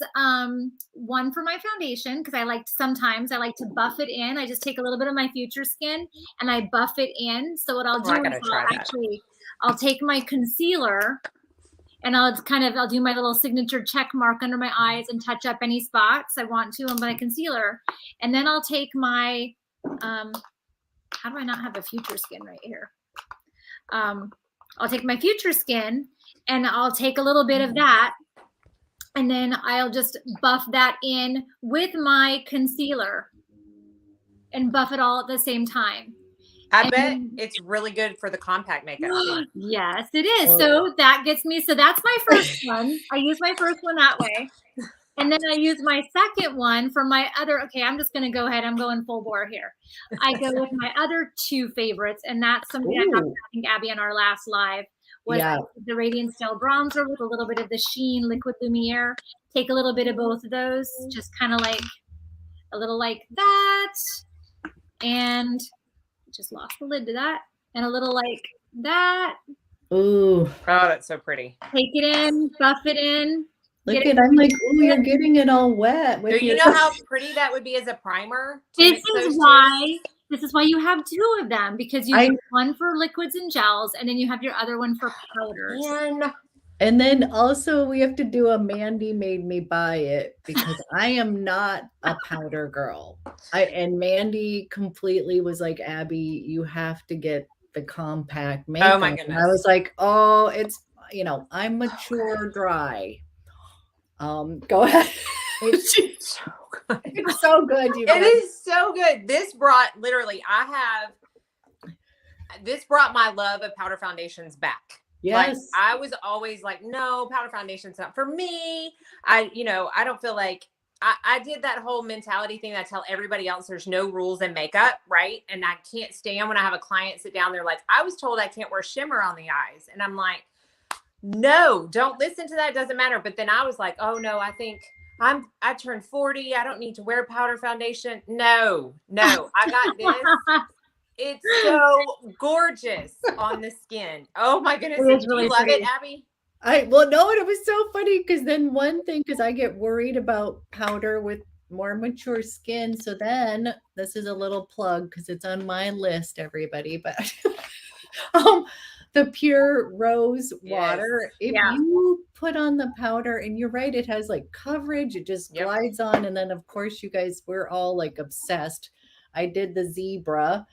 one for my foundation because sometimes I like to buff it in. I just take a little bit of my future skin and I buff it in. So what I'll do is I'll take my concealer and I'll do my little signature check mark under my eyes and touch up any spots I want to on my concealer, and then I'll take my how do I not have a future skin right here? I'll take my future skin and I'll take a little bit of that, and then I'll just buff that in with my concealer and buff it all at the same time. I bet it's really good for the compact makeup too. Yes, it is. So that gets me. So that's my first one. I use my first one that way. And then I use my second one for my other. Okay, I'm just going to go ahead. I'm going full bore here. I go with my other 2 favorites. And that's something I think Abby on our last live was the Radiance Gel Bronzer with a little bit of the Sheen Liquid Lumiere. Take a little bit of both of those. Just kind of like a little like that. And just lost the lid to that. And a little like that. Ooh. Oh, that's so pretty. Take it in, buff it in. Look at, I'm like, oh, you're getting it all wet. Do you know how pretty that would be as a primer? This is why you have 2 of them, because you have one for liquids and gels, and then you have your other one for powders. And then also we have to do a Mandy made me buy it, because I am not a powder girl. And Mandy completely was like, Abby, you have to get the compact makeup. Oh my goodness. And I was like, oh, it's, you know, I'm mature dry. Go ahead. It's so good. It's so good. It is so good. This brought my love of powder foundations back. Yes. Like, I was always like, no, powder foundation's not for me. I don't feel like I did that whole mentality thing that I tell everybody else there's no rules in makeup, right? And I can't stand when I have a client sit down there like, I was told I can't wear shimmer on the eyes. And I'm like, no, don't listen to that. It doesn't matter. But then I was like, oh no, I think I turned 40. I don't need to wear powder foundation. No, I got this. It's so gorgeous on the skin. Oh my goodness. Did you love it, Abby? Well, no, it was so funny because then because I get worried about powder with more mature skin. So then this is a little plug because it's on my list, everybody. But the pure rose water, if you put on the powder, and you're right, it has like coverage, it just glides on. And then of course, you guys, we're all like obsessed. I did the zebra.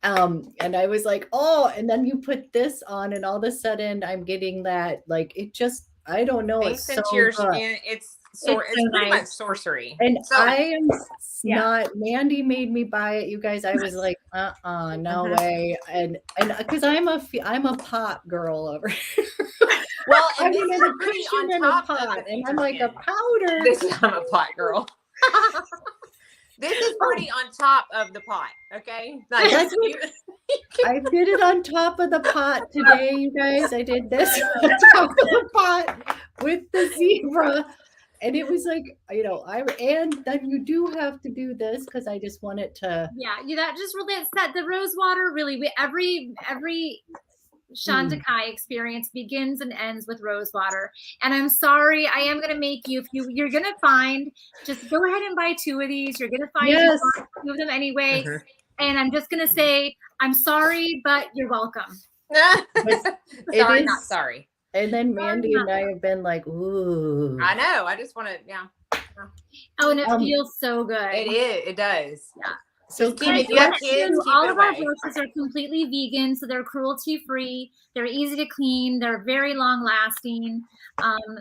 And I was like, oh, and then you put this on, and all of a sudden I'm getting that, like, it just, I don't know. It's so your skin. It's pretty much sorcery. And I am not, Mandy made me buy it, you guys. I was like, no way. And because I'm a pot girl over here. Well, and I'm in a cushion and a pot, and I'm like a powder. I'm a pot girl. This is pretty on top of the pot, okay? Like, I did it on top of the pot today, you guys. I did this on top of the pot with the zebra. And it was like, you know, and then you do have to do this because I just want it to. Yeah, that just really set the rose water. Really, every Chantecaille experience begins and ends with rose water. And I'm sorry, I am going to make you, you're going to find, just go ahead and buy 2 of these. You're going to find 2 of them anyway. And I'm just going to say, I'm sorry, but you're welcome. Sorry, not sorry. And then Mandy and I have been like, ooh. I know. I just want to, Oh, and it feels so good. It is. It does. Yeah. So if you have kids, all of our brushes are completely vegan, so they're cruelty free. They're easy to clean. They're very long lasting.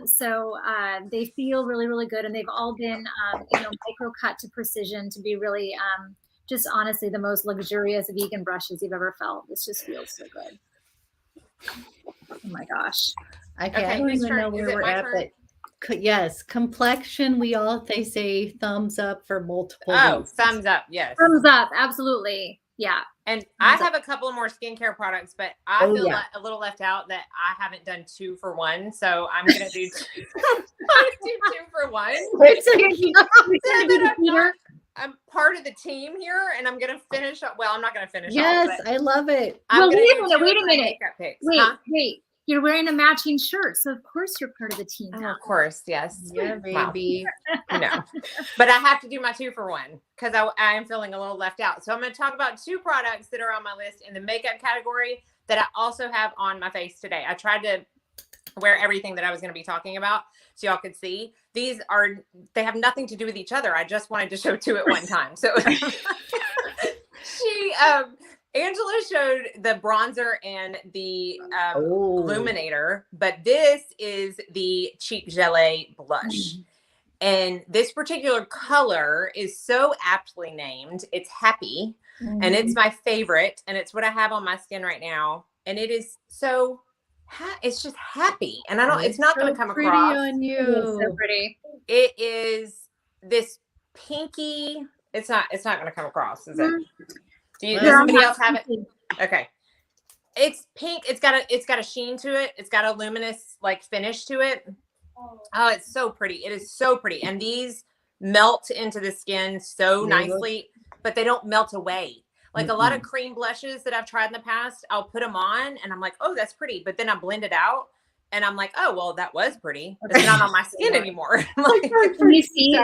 So they feel really, really good, and they've all been micro cut to precision to be really just honestly the most luxurious vegan brushes you've ever felt. This just feels so good. Oh my gosh. I don't even know where we're at, but yes, complexion. They say thumbs up for multiple. Oh, thumbs up. Yes. Thumbs up. Absolutely. Yeah. And I have a couple more skincare products, but I feel a little left out that I haven't done 2 for 1. So I'm going to do 2 for 1. I'm part of the team here, and I'm going to finish up. Well, I'm not going to finish. Yes, I love it. Well, wait a minute. Wait. You're wearing a matching shirt, so of course you're part of the team now. Oh, of course, yes. Yeah, baby. No, but I have to do my 2 for 1 because I am feeling a little left out. So I'm going to talk about 2 products that are on my list in the makeup category that I also have on my face today. I tried to wear everything that I was going to be talking about so y'all could see. They have nothing to do with each other. I just wanted to show 2 at one time. So Angela showed the bronzer and the illuminator, but this is the Cheek Gelée blush. And this particular color is so aptly named. It's Happy, and it's my favorite, and it's what I have on my skin right now. And it is so, it's just happy. And it's not going to come across. On you. It's so pretty. It is this pinky. It's not going to come across, is it? Does somebody else have it? Okay. It's pink. It's got a sheen to it. It's got a luminous like finish to it. Oh, it's so pretty. It is so pretty. And these melt into the skin so nicely, but they don't melt away. Like a lot of cream blushes that I've tried in the past, I'll put them on and I'm like, oh, that's pretty. But then I blend it out And I'm like, oh, well, that was pretty. It's not on my skin anymore. Can you see?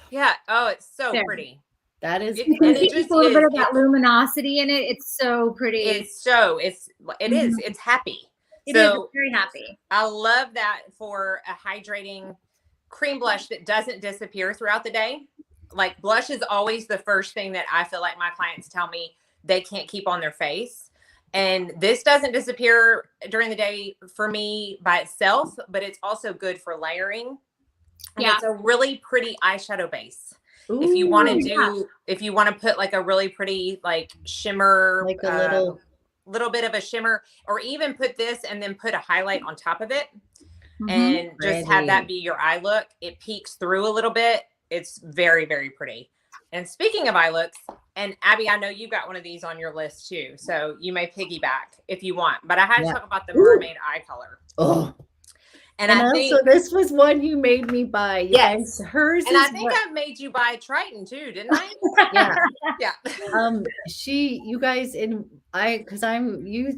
Yeah. Oh, it's so pretty. That is, and it just a little bit of that luminosity in it. It's so pretty. It is. It's happy. It is very happy. I love that for a hydrating cream blush that doesn't disappear throughout the day. Like blush is always the first thing that I feel like my clients tell me they can't keep on their face. And this doesn't disappear during the day for me by itself, but it's also good for layering. And it's a really pretty eyeshadow base. Ooh, if you want to put like a really pretty like shimmer, like a little bit of a shimmer, or even put this and then put a highlight on top of it, and just have that be your eye look. It peeks through a little bit. It's very, very pretty. And speaking of eye looks, and Abby, I know you've got one of these on your list too, so you may piggyback if you want. But I had to talk about the mermaid eye color. Oh. And I think also this was one you made me buy. Yes, hers. And I think I made you buy Triton too, didn't I? Yeah. You guys, you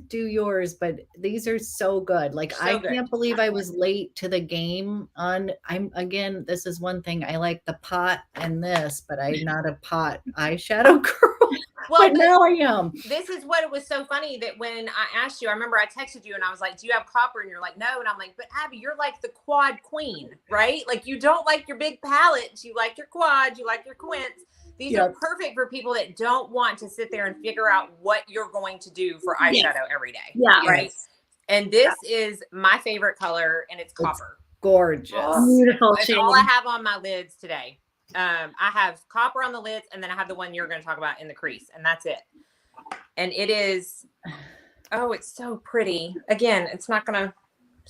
do yours, but these are so good. Like I can't believe I was late to the game this is one thing. I like the pot and this, but I'm not a pot eyeshadow girl. Well, but now I am. This is what it was so funny that when I asked you, I remember I texted you and I was like, do you have copper? And you're like, no. And I'm like, but Abby, you're like the quad queen, right? Like you don't like your big palettes. You like your quads. You like your quints. These are perfect for people that don't want to sit there and figure out what you're going to do for eyeshadow every day. Yeah. Right. Yes. And this is my favorite color, and it's copper. Gorgeous. Beautiful. It's all I have on my lids today. I have copper on the lids, and then I have the one you're going to talk about in the crease, and that's it. And it is, it's so pretty. Again, it's not going to,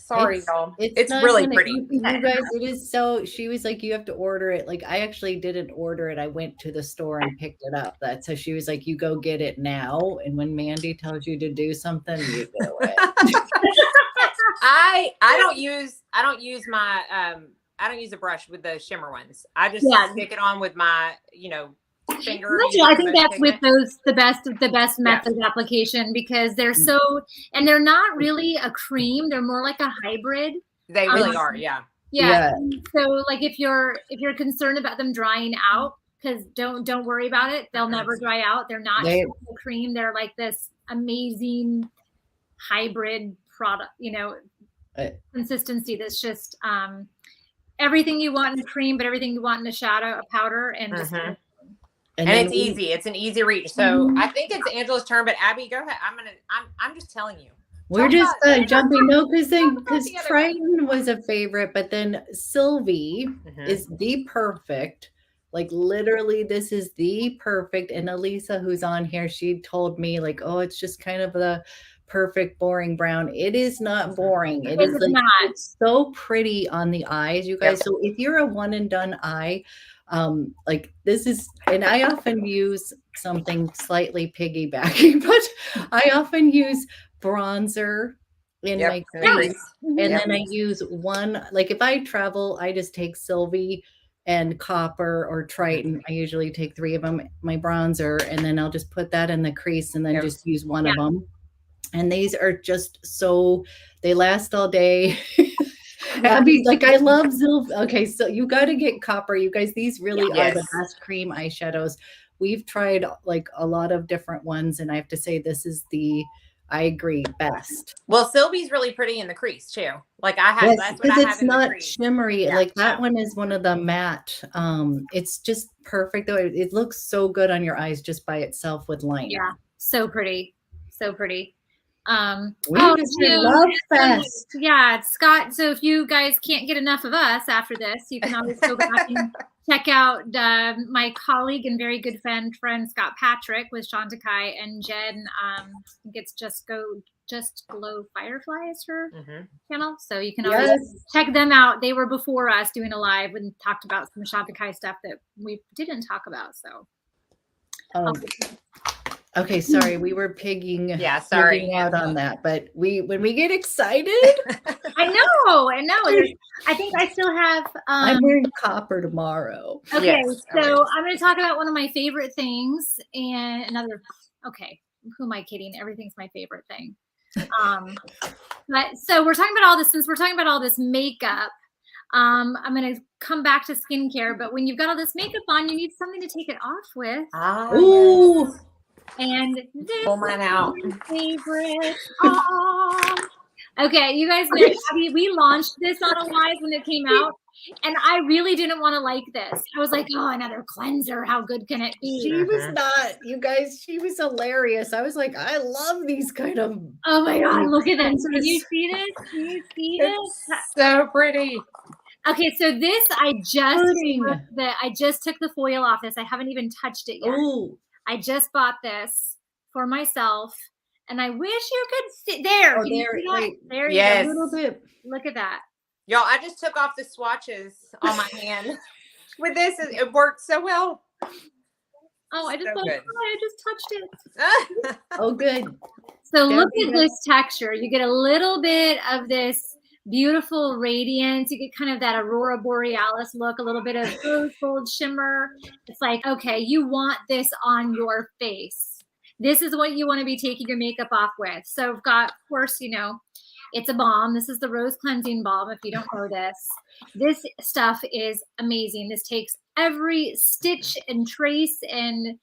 y'all. It's really pretty. You guys, it is so, she was like, you have to order it. Like, I actually didn't order it. I went to the store and picked it up. So she was like, you go get it now. And when Mandy tells you to do something, you do it. I don't use a brush with the shimmer ones. I just stick it on with my, finger. I think that's with the best method application, because they're and they're not really a cream. They're more like a hybrid. They really are. Yeah. So like if you're concerned about them drying out, because don't worry about it. They'll never dry out. They're not a cream. They're like this amazing hybrid product, consistency that's just everything you want in a cream, but everything you want in a powder, and just and it's easy. It's an easy reach. So I think it's Angela's turn, but Abby, go ahead. I'm just telling you. We're just jumping. No, because Triton was a favorite, but then Sylvie is the perfect. Like literally, this is the perfect. And Elisa, who's on here, she told me like, oh, it's just kind of the perfect boring brown. It is not boring. It is like, it's so pretty on the eyes, you guys. So if you're a one and done eye, like this is, and I often use something slightly piggybacking, but I often use bronzer in my crease, and then I use one, like if I travel, I just take Sylvie and copper or Triton. I usually take 3 of them, my bronzer, and then I'll just put that in the crease and then just use one of them. And these are just so, they last all day. Abby, like I love Zilv. Okay, so you got to get copper, you guys. These really are the best cream eyeshadows. We've tried like a lot of different ones, and I have to say this is I agree, best. Well, Sylvie's really pretty in the crease too. Like I have, that's what I have in the crease. It's not shimmery. Like that one is one of the matte. It's just perfect though. It looks so good on your eyes just by itself with liner. Yeah, so pretty, so pretty. Love fest. Yeah, Scott. So if you guys can't get enough of us after this, you can always go back and check out my colleague and very good friend Scott Patrick with Chantecaille, and Jen. I think it's Just Glow Firefly is her channel, so you can always check them out. They were before us doing a live and talked about some Chantecaille stuff that we didn't talk about. So. Okay, sorry, we were pigging out on that, but when we get excited, I know. I think I still have. I'm wearing copper tomorrow. Okay, so I'm going to talk about one of my favorite things, and another. Okay, who am I kidding? Everything's my favorite thing. But so we're talking about all this, since we're talking about all this makeup, I'm going to come back to skincare, but when you've got all this makeup on, you need something to take it off with. Ooh. Yes. And this Pull mine out. is my favorite. Okay, you guys know we launched this on a live when it came out, and I really didn't want to like this. I was like, oh, another cleanser. How good can it be? She was not, you guys, she was hilarious. I was like, I love these kind of. Oh my God, look at this. Can you see this? Can you see this? So pretty. Okay, so this I just took the foil off this. I haven't even touched it yet. Ooh. I just bought this for myself, and I wish you could see there. Oh, There you yes. go. A little bit. Look at that. Y'all, I just took off the swatches on my hand with this. It worked so well. Oh, I just So good. I just touched it. Oh, good. So look at this texture. You get a little bit of this beautiful radiance. You get kind of that aurora borealis look, a little bit of rose gold shimmer. It's like, okay, you want this on your face. This is what you want to be taking your makeup off with. So I've got, of course, you know, it's a balm. This is the Rose Cleansing Balm, if you don't know this. This stuff is amazing. This takes every stitch and trace and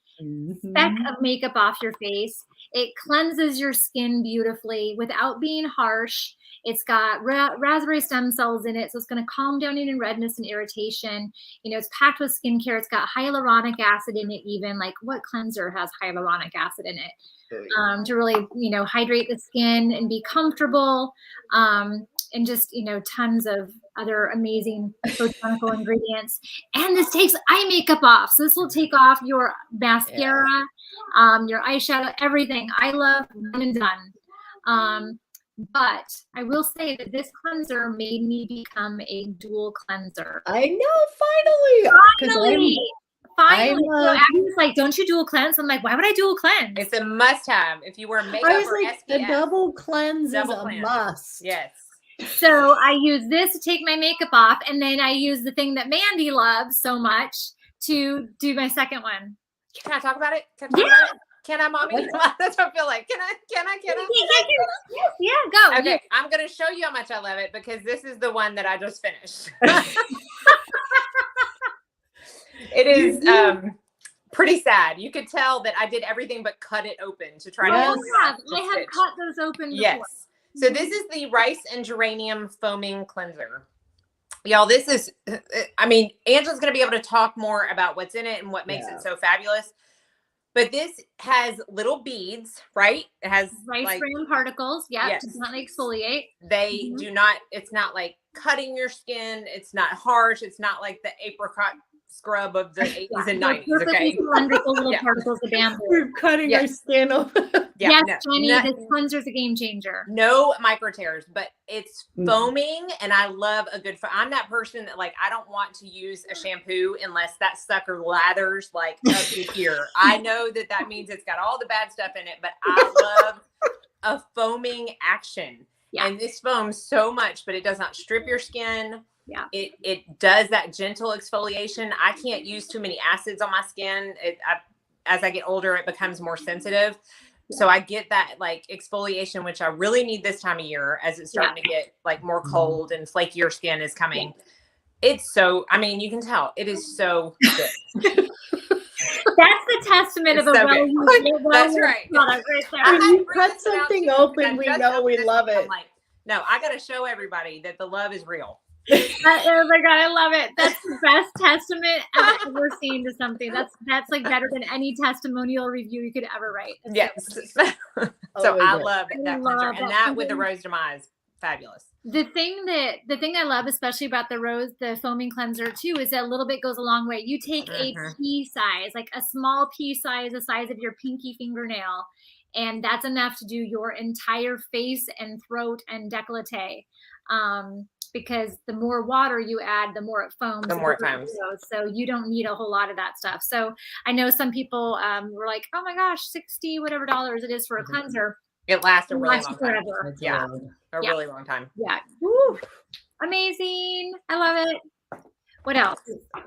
speck of makeup off your face. It cleanses your skin beautifully without being harsh. It's got raspberry stem cells in it, so it's going to calm down any redness and irritation. You know, it's packed with skincare. It's got hyaluronic acid in it even. Like, what cleanser has hyaluronic acid in it? To really, you know, hydrate the skin and be comfortable. And just, you know, tons of other amazing botanical ingredients. And this takes eye makeup off. So this will take off your mascara, your eyeshadow, everything. I love one and done. But I will say that this cleanser made me become a dual cleanser. I know, finally. Finally. So Abby was like, don't you dual cleanse? I'm like, why would I dual cleanse? It's a must-have if you wear makeup I was or like, SPF. the double cleanse is a must. Yes. So I use this to take my makeup off, and then I use the thing that Mandy loves so much to do my second one. Can I talk about it? Can I, mommy? That's what I feel like. Can I? Yes, yeah, go. Okay, Yeah. I'm going to show you how much I love it because this is the one that I just finished. It is pretty sad. You could tell that I did everything but cut it open to try to I have cut those open before. Yes. So this is the Rice and Geranium Foaming Cleanser. Y'all, this is, I mean, Angela's going to be able to talk more about what's in it and what makes it so fabulous. But this has little beads, right? It has rice bran particles. Yeah, does not exfoliate. They do not, it's not like cutting your skin. It's not harsh. It's not like the apricot scrub of the 80s and 90s. Okay. Cylindrical little particles of bamboo. We're cutting our skin off. Jenny, this cleanser is a game changer. No micro tears, but it's foaming, and I love a good. I'm that person that like I don't want to use a shampoo unless that sucker lathers like up to here. I know that means it's got all the bad stuff in it, but I love a foaming action. Yeah. And this foams so much, but it does not strip your skin. Yeah. It does that gentle exfoliation. I can't use too many acids on my skin. As I get older, it becomes more sensitive. So I get that like exfoliation, which I really need this time of year as it's starting to get like more cold and flakier skin is coming. It's so, I mean, you can tell it is so good. That's the testament of a well-used That's right. product right there. When you cut something open, we know we love it. I'm like, no, I got to show everybody that the love is real. Oh my God, I love it. That's the best testament I've ever seen to something. That's like better than any testimonial review you could ever write. Yes. So I love that cleanser, and that with the rose demise, fabulous. The thing I love, especially about the foaming cleanser too, is that a little bit goes a long way. You take a pea size, like a small pea size, the size of your pinky fingernail, and that's enough to do your entire face and throat and décolleté. Because the more water you add, the more it foams. The more it foams. So you don't need a whole lot of that stuff. So I know some people were like, oh my gosh, $60 whatever it is for a cleanser. It lasts a really long time. Forever. Yeah. A really long time. Yeah. Woo. Amazing. I love it. What else?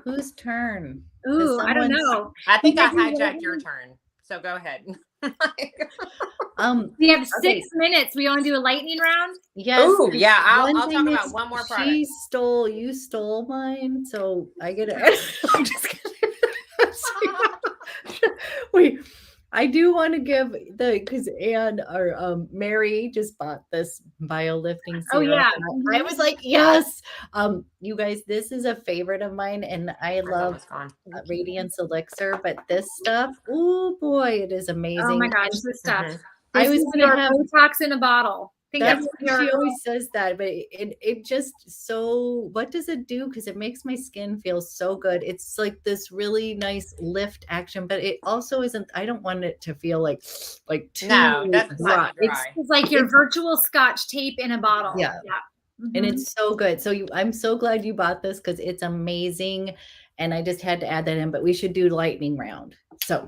Whose turn? Ooh, I don't know. I think I hijacked your turn. So go ahead. We have 6 minutes. We want to do a lightning round? Yes. Ooh, yeah. I'll talk about one more product. You stole mine, so I get it. I'm just kidding. Wait, I do want to give because Mary just bought this biolifting serum. Oh yeah. I was like, yes. You guys, this is a favorite of mine, and I love Radiance Elixir, but this stuff, oh boy, it is amazing. Oh my gosh, this stuff. Mm-hmm. I was gonna have Detox in a bottle. That's she always says that, but it just so. What does it do? Because it makes my skin feel so good. It's like this really nice lift action, but it also isn't. I don't want it to feel like too that's dry. It's like your virtual Scotch tape in a bottle. Yeah. And it's so good. So I'm so glad you bought this because it's amazing, and I just had to add that in. But we should do lightning round. So.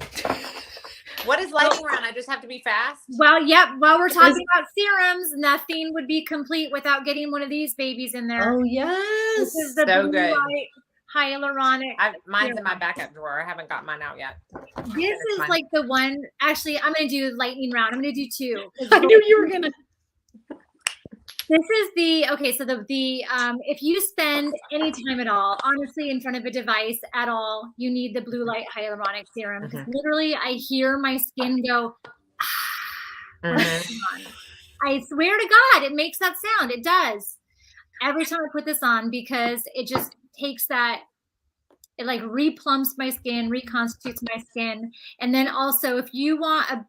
What is lightning round? I just have to be fast? Well, yep. While we're talking about serums, nothing would be complete without getting one of these babies in there. Oh, yes. This is the so good. Hyaluronic. Mine's in my backup drawer. I haven't got mine out yet. This is like the one. Actually, I'm going to do lightning round. I'm going to do 2. I knew you were going to. This is if you spend any time at all, honestly, in front of a device at all, you need the blue light hyaluronic serum. Because literally, I hear my skin go, I swear to God, it makes that sound. It does. Every time I put this on, because it just takes that, it like replumps my skin, reconstitutes my skin. And then also, if you want a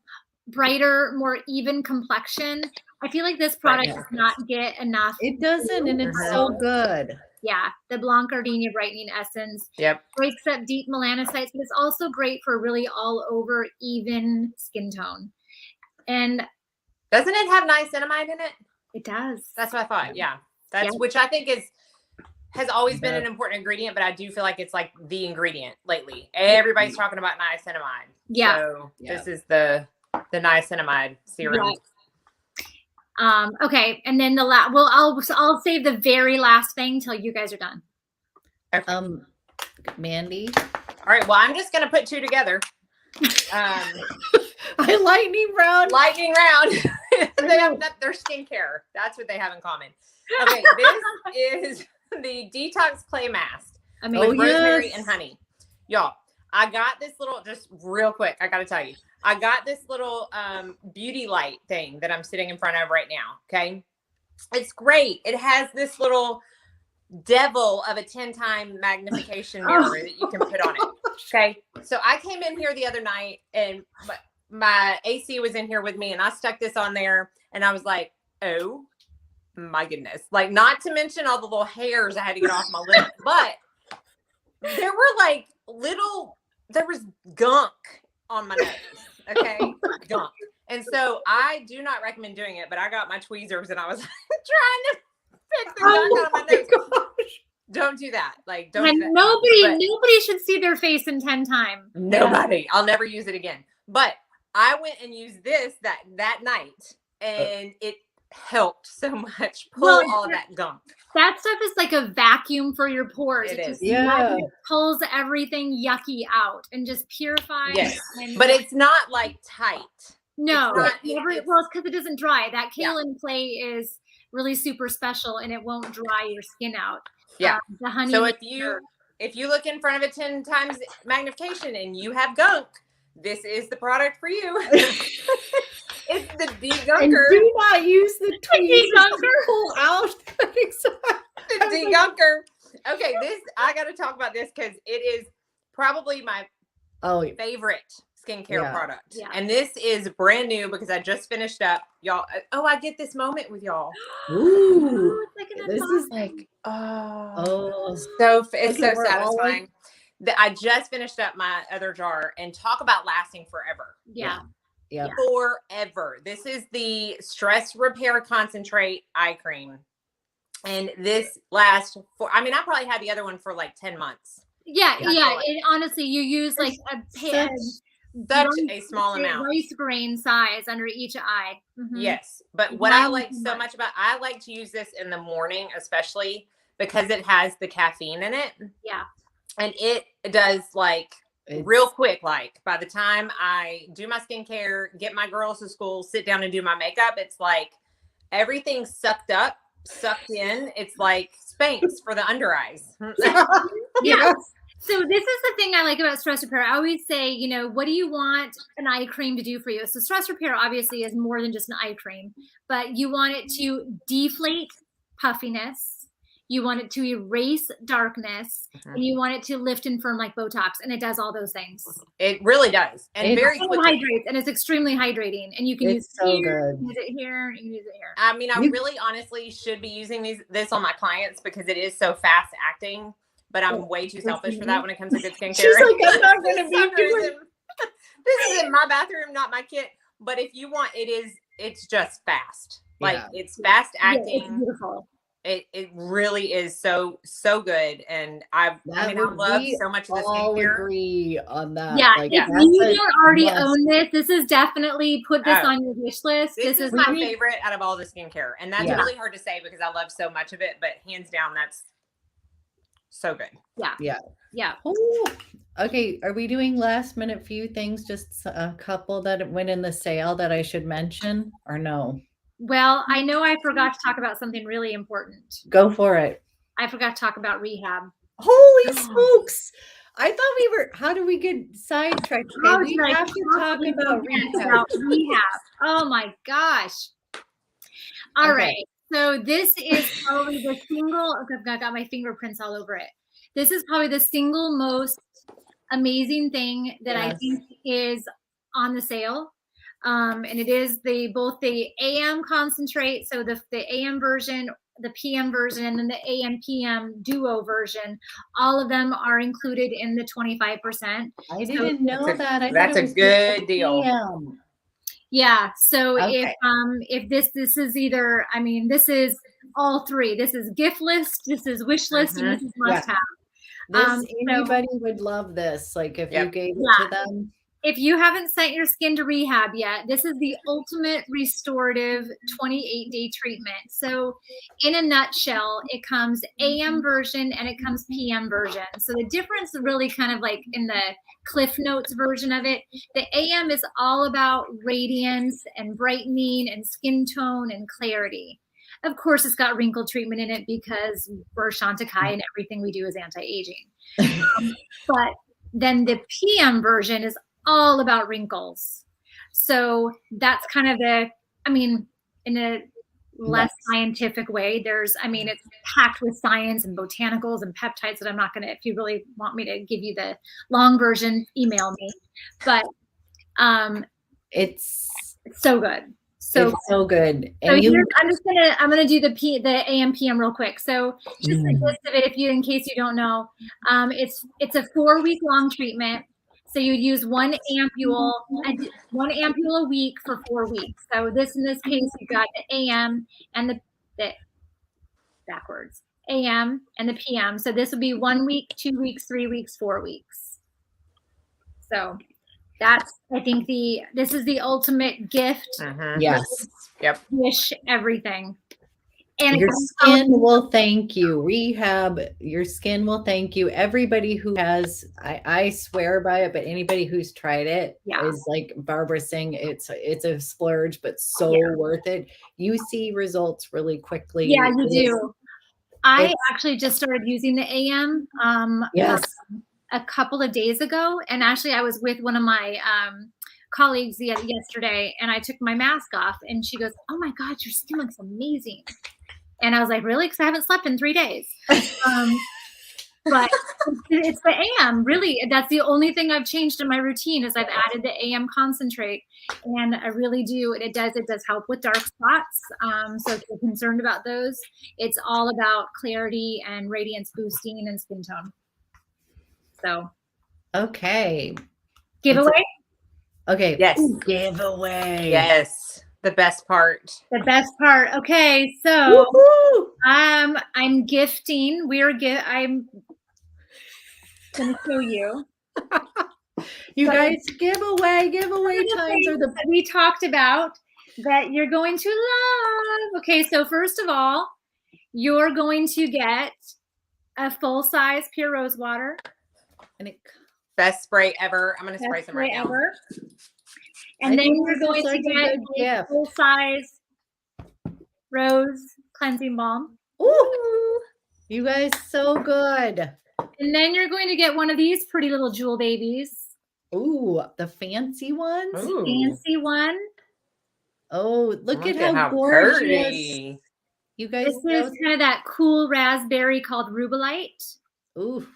brighter, more even complexion, I feel like this product does not get enough. It doesn't, and it's so good. Yeah, the Blanc Gardenia Brightening Essence. Yep. Breaks up deep melanocytes, but it's also great for really all over even skin tone. And doesn't it have niacinamide in it? It does. That's what I thought. Yeah. Which I think has always been an important ingredient, but I do feel like it's like the ingredient lately. Everybody's talking about niacinamide. Yeah. So this is the niacinamide serum. Yeah. Okay, and then I'll save the very last thing till you guys are done. Okay. Mandy. All right. Well, I'm just gonna put 2 together. Lightning round. Lightning round. They have their skincare. That's what they have in common. Okay, this is the Detox Clay Mask with rosemary and honey. Y'all, I got this little, just real quick, I got to tell you, I got this little beauty light thing that I'm sitting in front of right now. Okay. It's great. It has this little devil of a 10-time magnification mirror that you can put on it. Okay. So I came in here the other night and my AC was in here with me and I stuck this on there and I was like, oh my goodness. Like, not to mention all the little hairs I had to get off my lip, but there were like there was gunk on my nose. Okay. Gunk. And so I do not recommend doing it, but I got my tweezers and I was trying to pick the gunk out of my nose. Gosh. Don't do that. Like, don't do that. Nobody should see their face in 10 times. Nobody. Yeah. I'll never use it again. But I went and used this that night and it helped so much pull all of that gunk. That stuff is like a vacuum for your pores. It is. It pulls everything yucky out and just purifies. Yes. But it's not like tight. No. It's because it doesn't dry. That kaolin clay is really super special and it won't dry your skin out. Yeah. The honey. So if you look in front of a 10 times magnification and you have gunk, this is the product for you. It's the degunker. And do not use the degunker. Pull out. The degunker. Okay, I got to talk about this because it is probably my favorite skincare product. Yeah. And this is brand new because I just finished up, y'all. Oh, I get this moment with y'all. Ooh, this is like it's so satisfying. I just finished up my other jar and talk about lasting forever. Yeah. Forever. This is the Stress Repair Concentrate Eye Cream. And this lasts I probably had the other one for like 10 months. Yeah. It, honestly, you use like such a small amount. Rice grain size under each eye. Mm-hmm. Yes. But what I like so much about, I like to use this in the morning, especially because it has the caffeine in it. Yeah. And it does like real quick. Like by the time I do my skincare, get my girls to school, sit down and do my makeup, it's like everything's sucked in. It's like Spanx for the under eyes. Yeah. So this is the thing I like about stress repair. I always say, you know, what do you want an eye cream to do for you? So stress repair obviously is more than just an eye cream, but you want it to deflate puffiness. You want it to erase darkness, and you want it to lift and firm like Botox, and it does all those things. It really does, and very quickly. Hydrates, and it's extremely hydrating. And you can use it here, use it here, you can use it here. I mean, I really honestly should be using this on my clients because it is so fast acting. But I'm way too selfish for that when it comes to good skincare. She's like, I'm not going to be doing. This is in my bathroom, not my kit. But if you want, it's just fast. Like it's fast acting. Yeah, it's beautiful. It really is so good, and I love so much of this skincare. Agree on that. Yeah, like, if you don't already own this is definitely put this on your wish list. This is my favorite out of all the skincare, and that's really hard to say because I love so much of it. But hands down, that's so good. Yeah. Ooh. Okay, are we doing last minute few things? Just a couple that went in the sale that I should mention, or no? Well, I know I forgot to talk about something really important. Go for it. I forgot to talk about rehab. Holy smokes. I thought we were, how do we get sidetracked? We have to talk about rehab. Oh my gosh. All right. So this is probably the single, I've got my fingerprints all over it. This is probably the single most amazing thing that I think is on the sale. And it is both the AM concentrate, so the AM version, the PM version, and then the AM PM duo version. All of them are included in the 25%. I didn't know that. That's a good deal. PM. Yeah. So if this is either, I mean, this is all three. This is gift list, this is wish list, and this is must have. Anybody would love this. Like if you gave it to them. If you haven't sent your skin to rehab yet, this is the ultimate restorative 28-day treatment. So in a nutshell, it comes AM version and it comes PM version. So the difference really kind of like in the Cliff Notes version of it, the AM is all about radiance and brightening and skin tone and clarity. Of course, it's got wrinkle treatment in it because we're Chantecaille and everything we do is anti-aging. But then the PM version is all about wrinkles. So that's kind of in a less scientific way, it's packed with science and botanicals and peptides that I'm not going to, if you really want me to give you the long version, email me. But it's so good. So it's so good. And I'm gonna do the AM PM real quick. So just the gist of it, in case you don't know, it's a 4-week long treatment. So you'd use one ampule a week for 4 weeks. So in this case, you got the AM and the backwards AM and the PM. So this would be 1 week, 2 weeks, 3 weeks, 4 weeks. So that's, I think this is the ultimate gift. Yes. Yep. Wish everything. And your skin will thank you. Rehab, your skin will thank you. Everybody who has, I swear by it, but anybody who's tried it is like Barbara saying, it's a splurge, but so worth it. You see results really quickly. Yeah, you do. I actually just started using the AM a couple of days ago. And actually I was with one of my colleagues yesterday and I took my mask off and she goes, "Oh my God, your skin looks amazing." And I was like, "Really?" Because I haven't slept in 3 days. But it's the AM, really. That's the only thing I've changed in my routine is I've added the AM concentrate. And I really do. It does help with dark spots. So if you're concerned about those, it's all about clarity and radiance boosting and skin tone. So. Okay. Giveaway? Okay. Yes. Ooh, giveaway. Yes. The best part. The best part. Okay, so I'm gifting. I'm gonna show you. You guys, giveaway times are we talked about that you're going to love. Okay, so first of all, you're going to get a full-size pure rose water. And Best spray ever. I'm going to spray some right now. Ever. And then you're going to get a full-size rose cleansing balm. Ooh, you guys, so good. And then you're going to get one of these pretty little jewel babies. Ooh, the fancy ones. Ooh. Fancy one. Oh, look at how gorgeous. Pretty. You guys, this is kind of that cool raspberry called Rubelite. Ooh.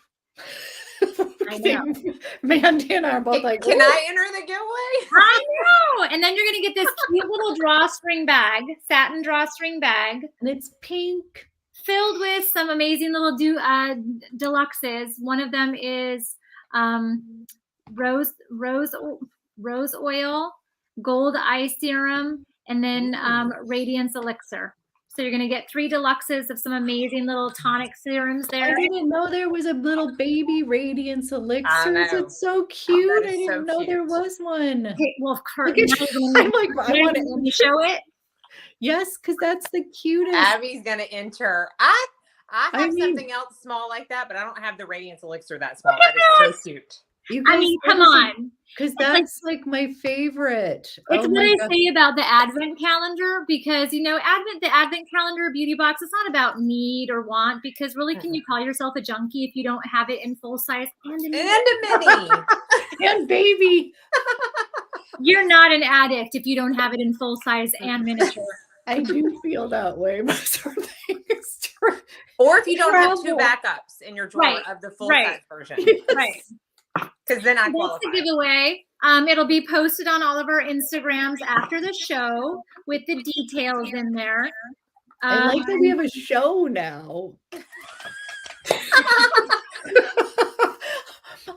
I know. Mandy and I are both like, can I enter the giveaway? I know. And then you're going to get this cute little drawstring bag, satin drawstring bag. And it's pink. Filled with some amazing little deluxes. One of them is rose oil, gold eye serum, and then Radiance Elixir. So you're going to get 3 deluxes of some amazing little tonic serums there. I didn't know there was a little baby Radiance Elixir. It's so cute. I didn't know there was one. Okay, well, of course. I'm like, I want to show it. Yes, because that's the cutest. Abby's going to enter. I have something else small like that, but I don't have the Radiance Elixir that small. That is so cute. I mean, come on. Because that's like my favorite. It's what I say about the Advent calendar, because, you know, the Advent calendar beauty box is not about need or want, because really, can you call yourself a junkie if you don't have it in full size and a mini? And baby. You're not an addict if you don't have it in full size and miniature. I do feel that way, but or if you don't have 2 backups in your drawer of the full size version. Right. Because then I qualify. That's the giveaway. It'll be posted on all of our Instagrams after the show with the details in there. I like that we have a show now.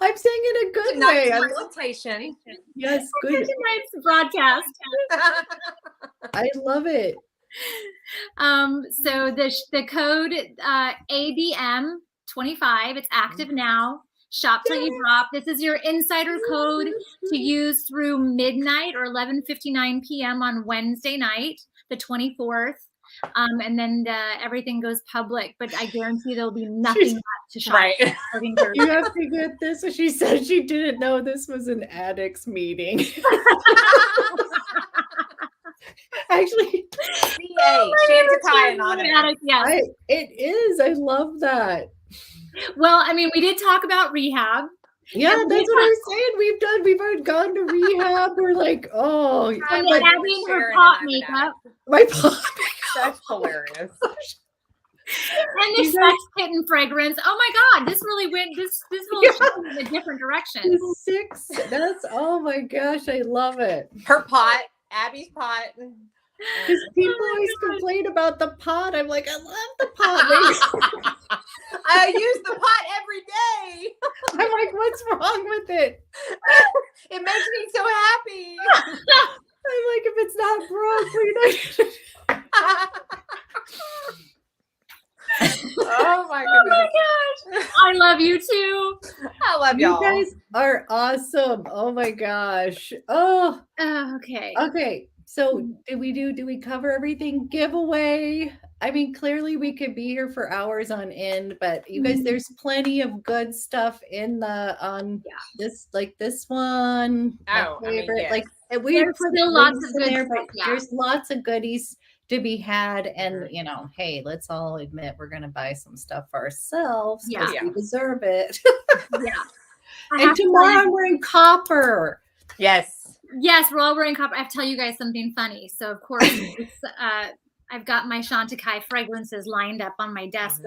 I'm saying it a good way. Presentation. Yes, good. Tonight's broadcast. I love it. So the code ABM25, it's active now. Shop till you drop. This is your insider code to use through midnight or 11:59 p.m. on Wednesday night, the 24th. And then everything goes public, but I guarantee there'll be nothing left to shop. Right. You have to get this. So she said she didn't know this was an addicts meeting. Actually, Chantecaille Anonymous. Yes. It is. I love that. Well, I mean, we did talk about rehab. Yeah, that's what I was saying. We've already gone to rehab. We're like, oh, I'm having her pot makeup. My pot makeup. That's hilarious. And the sex kitten fragrance. Oh my God, this really went. This whole show in a different direction. 6. That's oh my gosh, I love it. Her pot, Abby's pot. Because people always complain about the pot. I'm like, I love the pot. I use the pot every day. I'm like, what's wrong with it? It makes me so happy. I'm like, if it's not broke, Oh my goodness. Oh my gosh. I love you too. I love y'all. You guys are awesome. Oh my gosh. Oh, okay. Okay. So do we cover everything? Giveaway. I mean, clearly we could be here for hours on end, but you guys, there's plenty of good stuff in the this one. Oh, my favorite. I mean, yes. Like there's still lots of good there, stuff, there's lots of goodies to be had, and you know, hey, let's all admit we're gonna buy some stuff for ourselves. Yeah, we deserve it. Yeah. And tomorrow I'm wearing copper. Yes. Yes, we're all wearing copper. I have to tell you guys something funny. So of course, I've got my Chantecaille fragrances lined up on my desk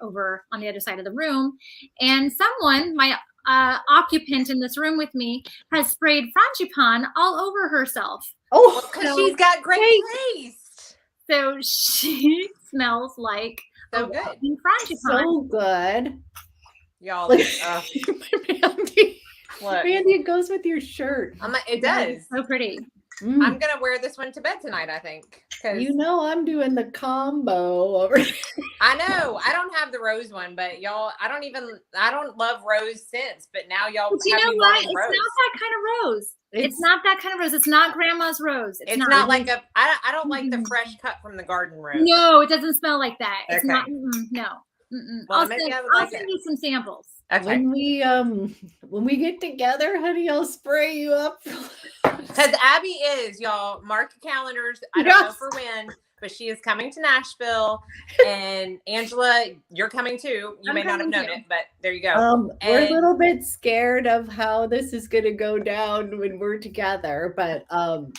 over on the other side of the room, and someone, my occupant in this room with me, has sprayed frangipane all over herself. Oh, because she's got great taste. So she smells like so good. Frangipane. So good. Y'all, Mandy. Look. Mandy, it goes with your shirt. It does. So pretty. I'm gonna wear this one to bed tonight, I think. You know I'm doing the combo over here. I know. I don't have the rose one, but y'all, I don't love rose scents, but now y'all but you know what? It's not that kind of rose. It's not that kind of rose. It's not grandma's rose. It's not like I don't like the fresh cut from the garden rose. No, it doesn't smell like that. It's okay. not. No. I'll send you some samples. Okay. When we get together, honey, I'll spray you up. Because Abby is, y'all, mark your calendars. I don't know for when, but she is coming to Nashville. And Angela, you're coming too. You may not have known it, but there you go. We're a little bit scared of how this is going to go down when we're together, but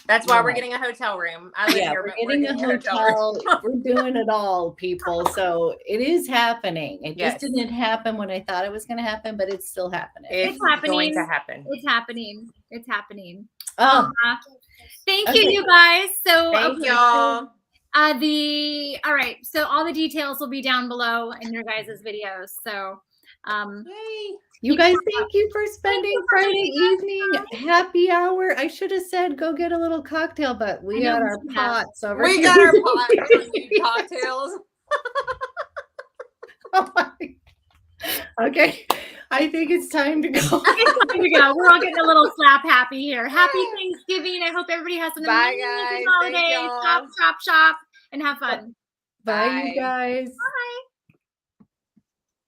that's why we're getting a hotel room. I live here, but we're getting a hotel. We're doing it all, people. So it is happening. It just didn't happen when I thought it was going to happen, but it's still happening. It's going to happen. It's happening. It's happening. Oh, thank you, you guys. So thank y'all. All right. So all the details will be down below in your guys' videos. So, you guys, thank you for spending Friday evening happy hour. I should have said go get a little cocktail, but we got our pots over here. We got our pots. Cocktails. Oh my. Okay, I think it's time to go. We're all getting a little slap happy here. Happy Thanksgiving. I hope everybody has an amazing holiday. Stop, shop, and have fun. Bye, you guys. Bye.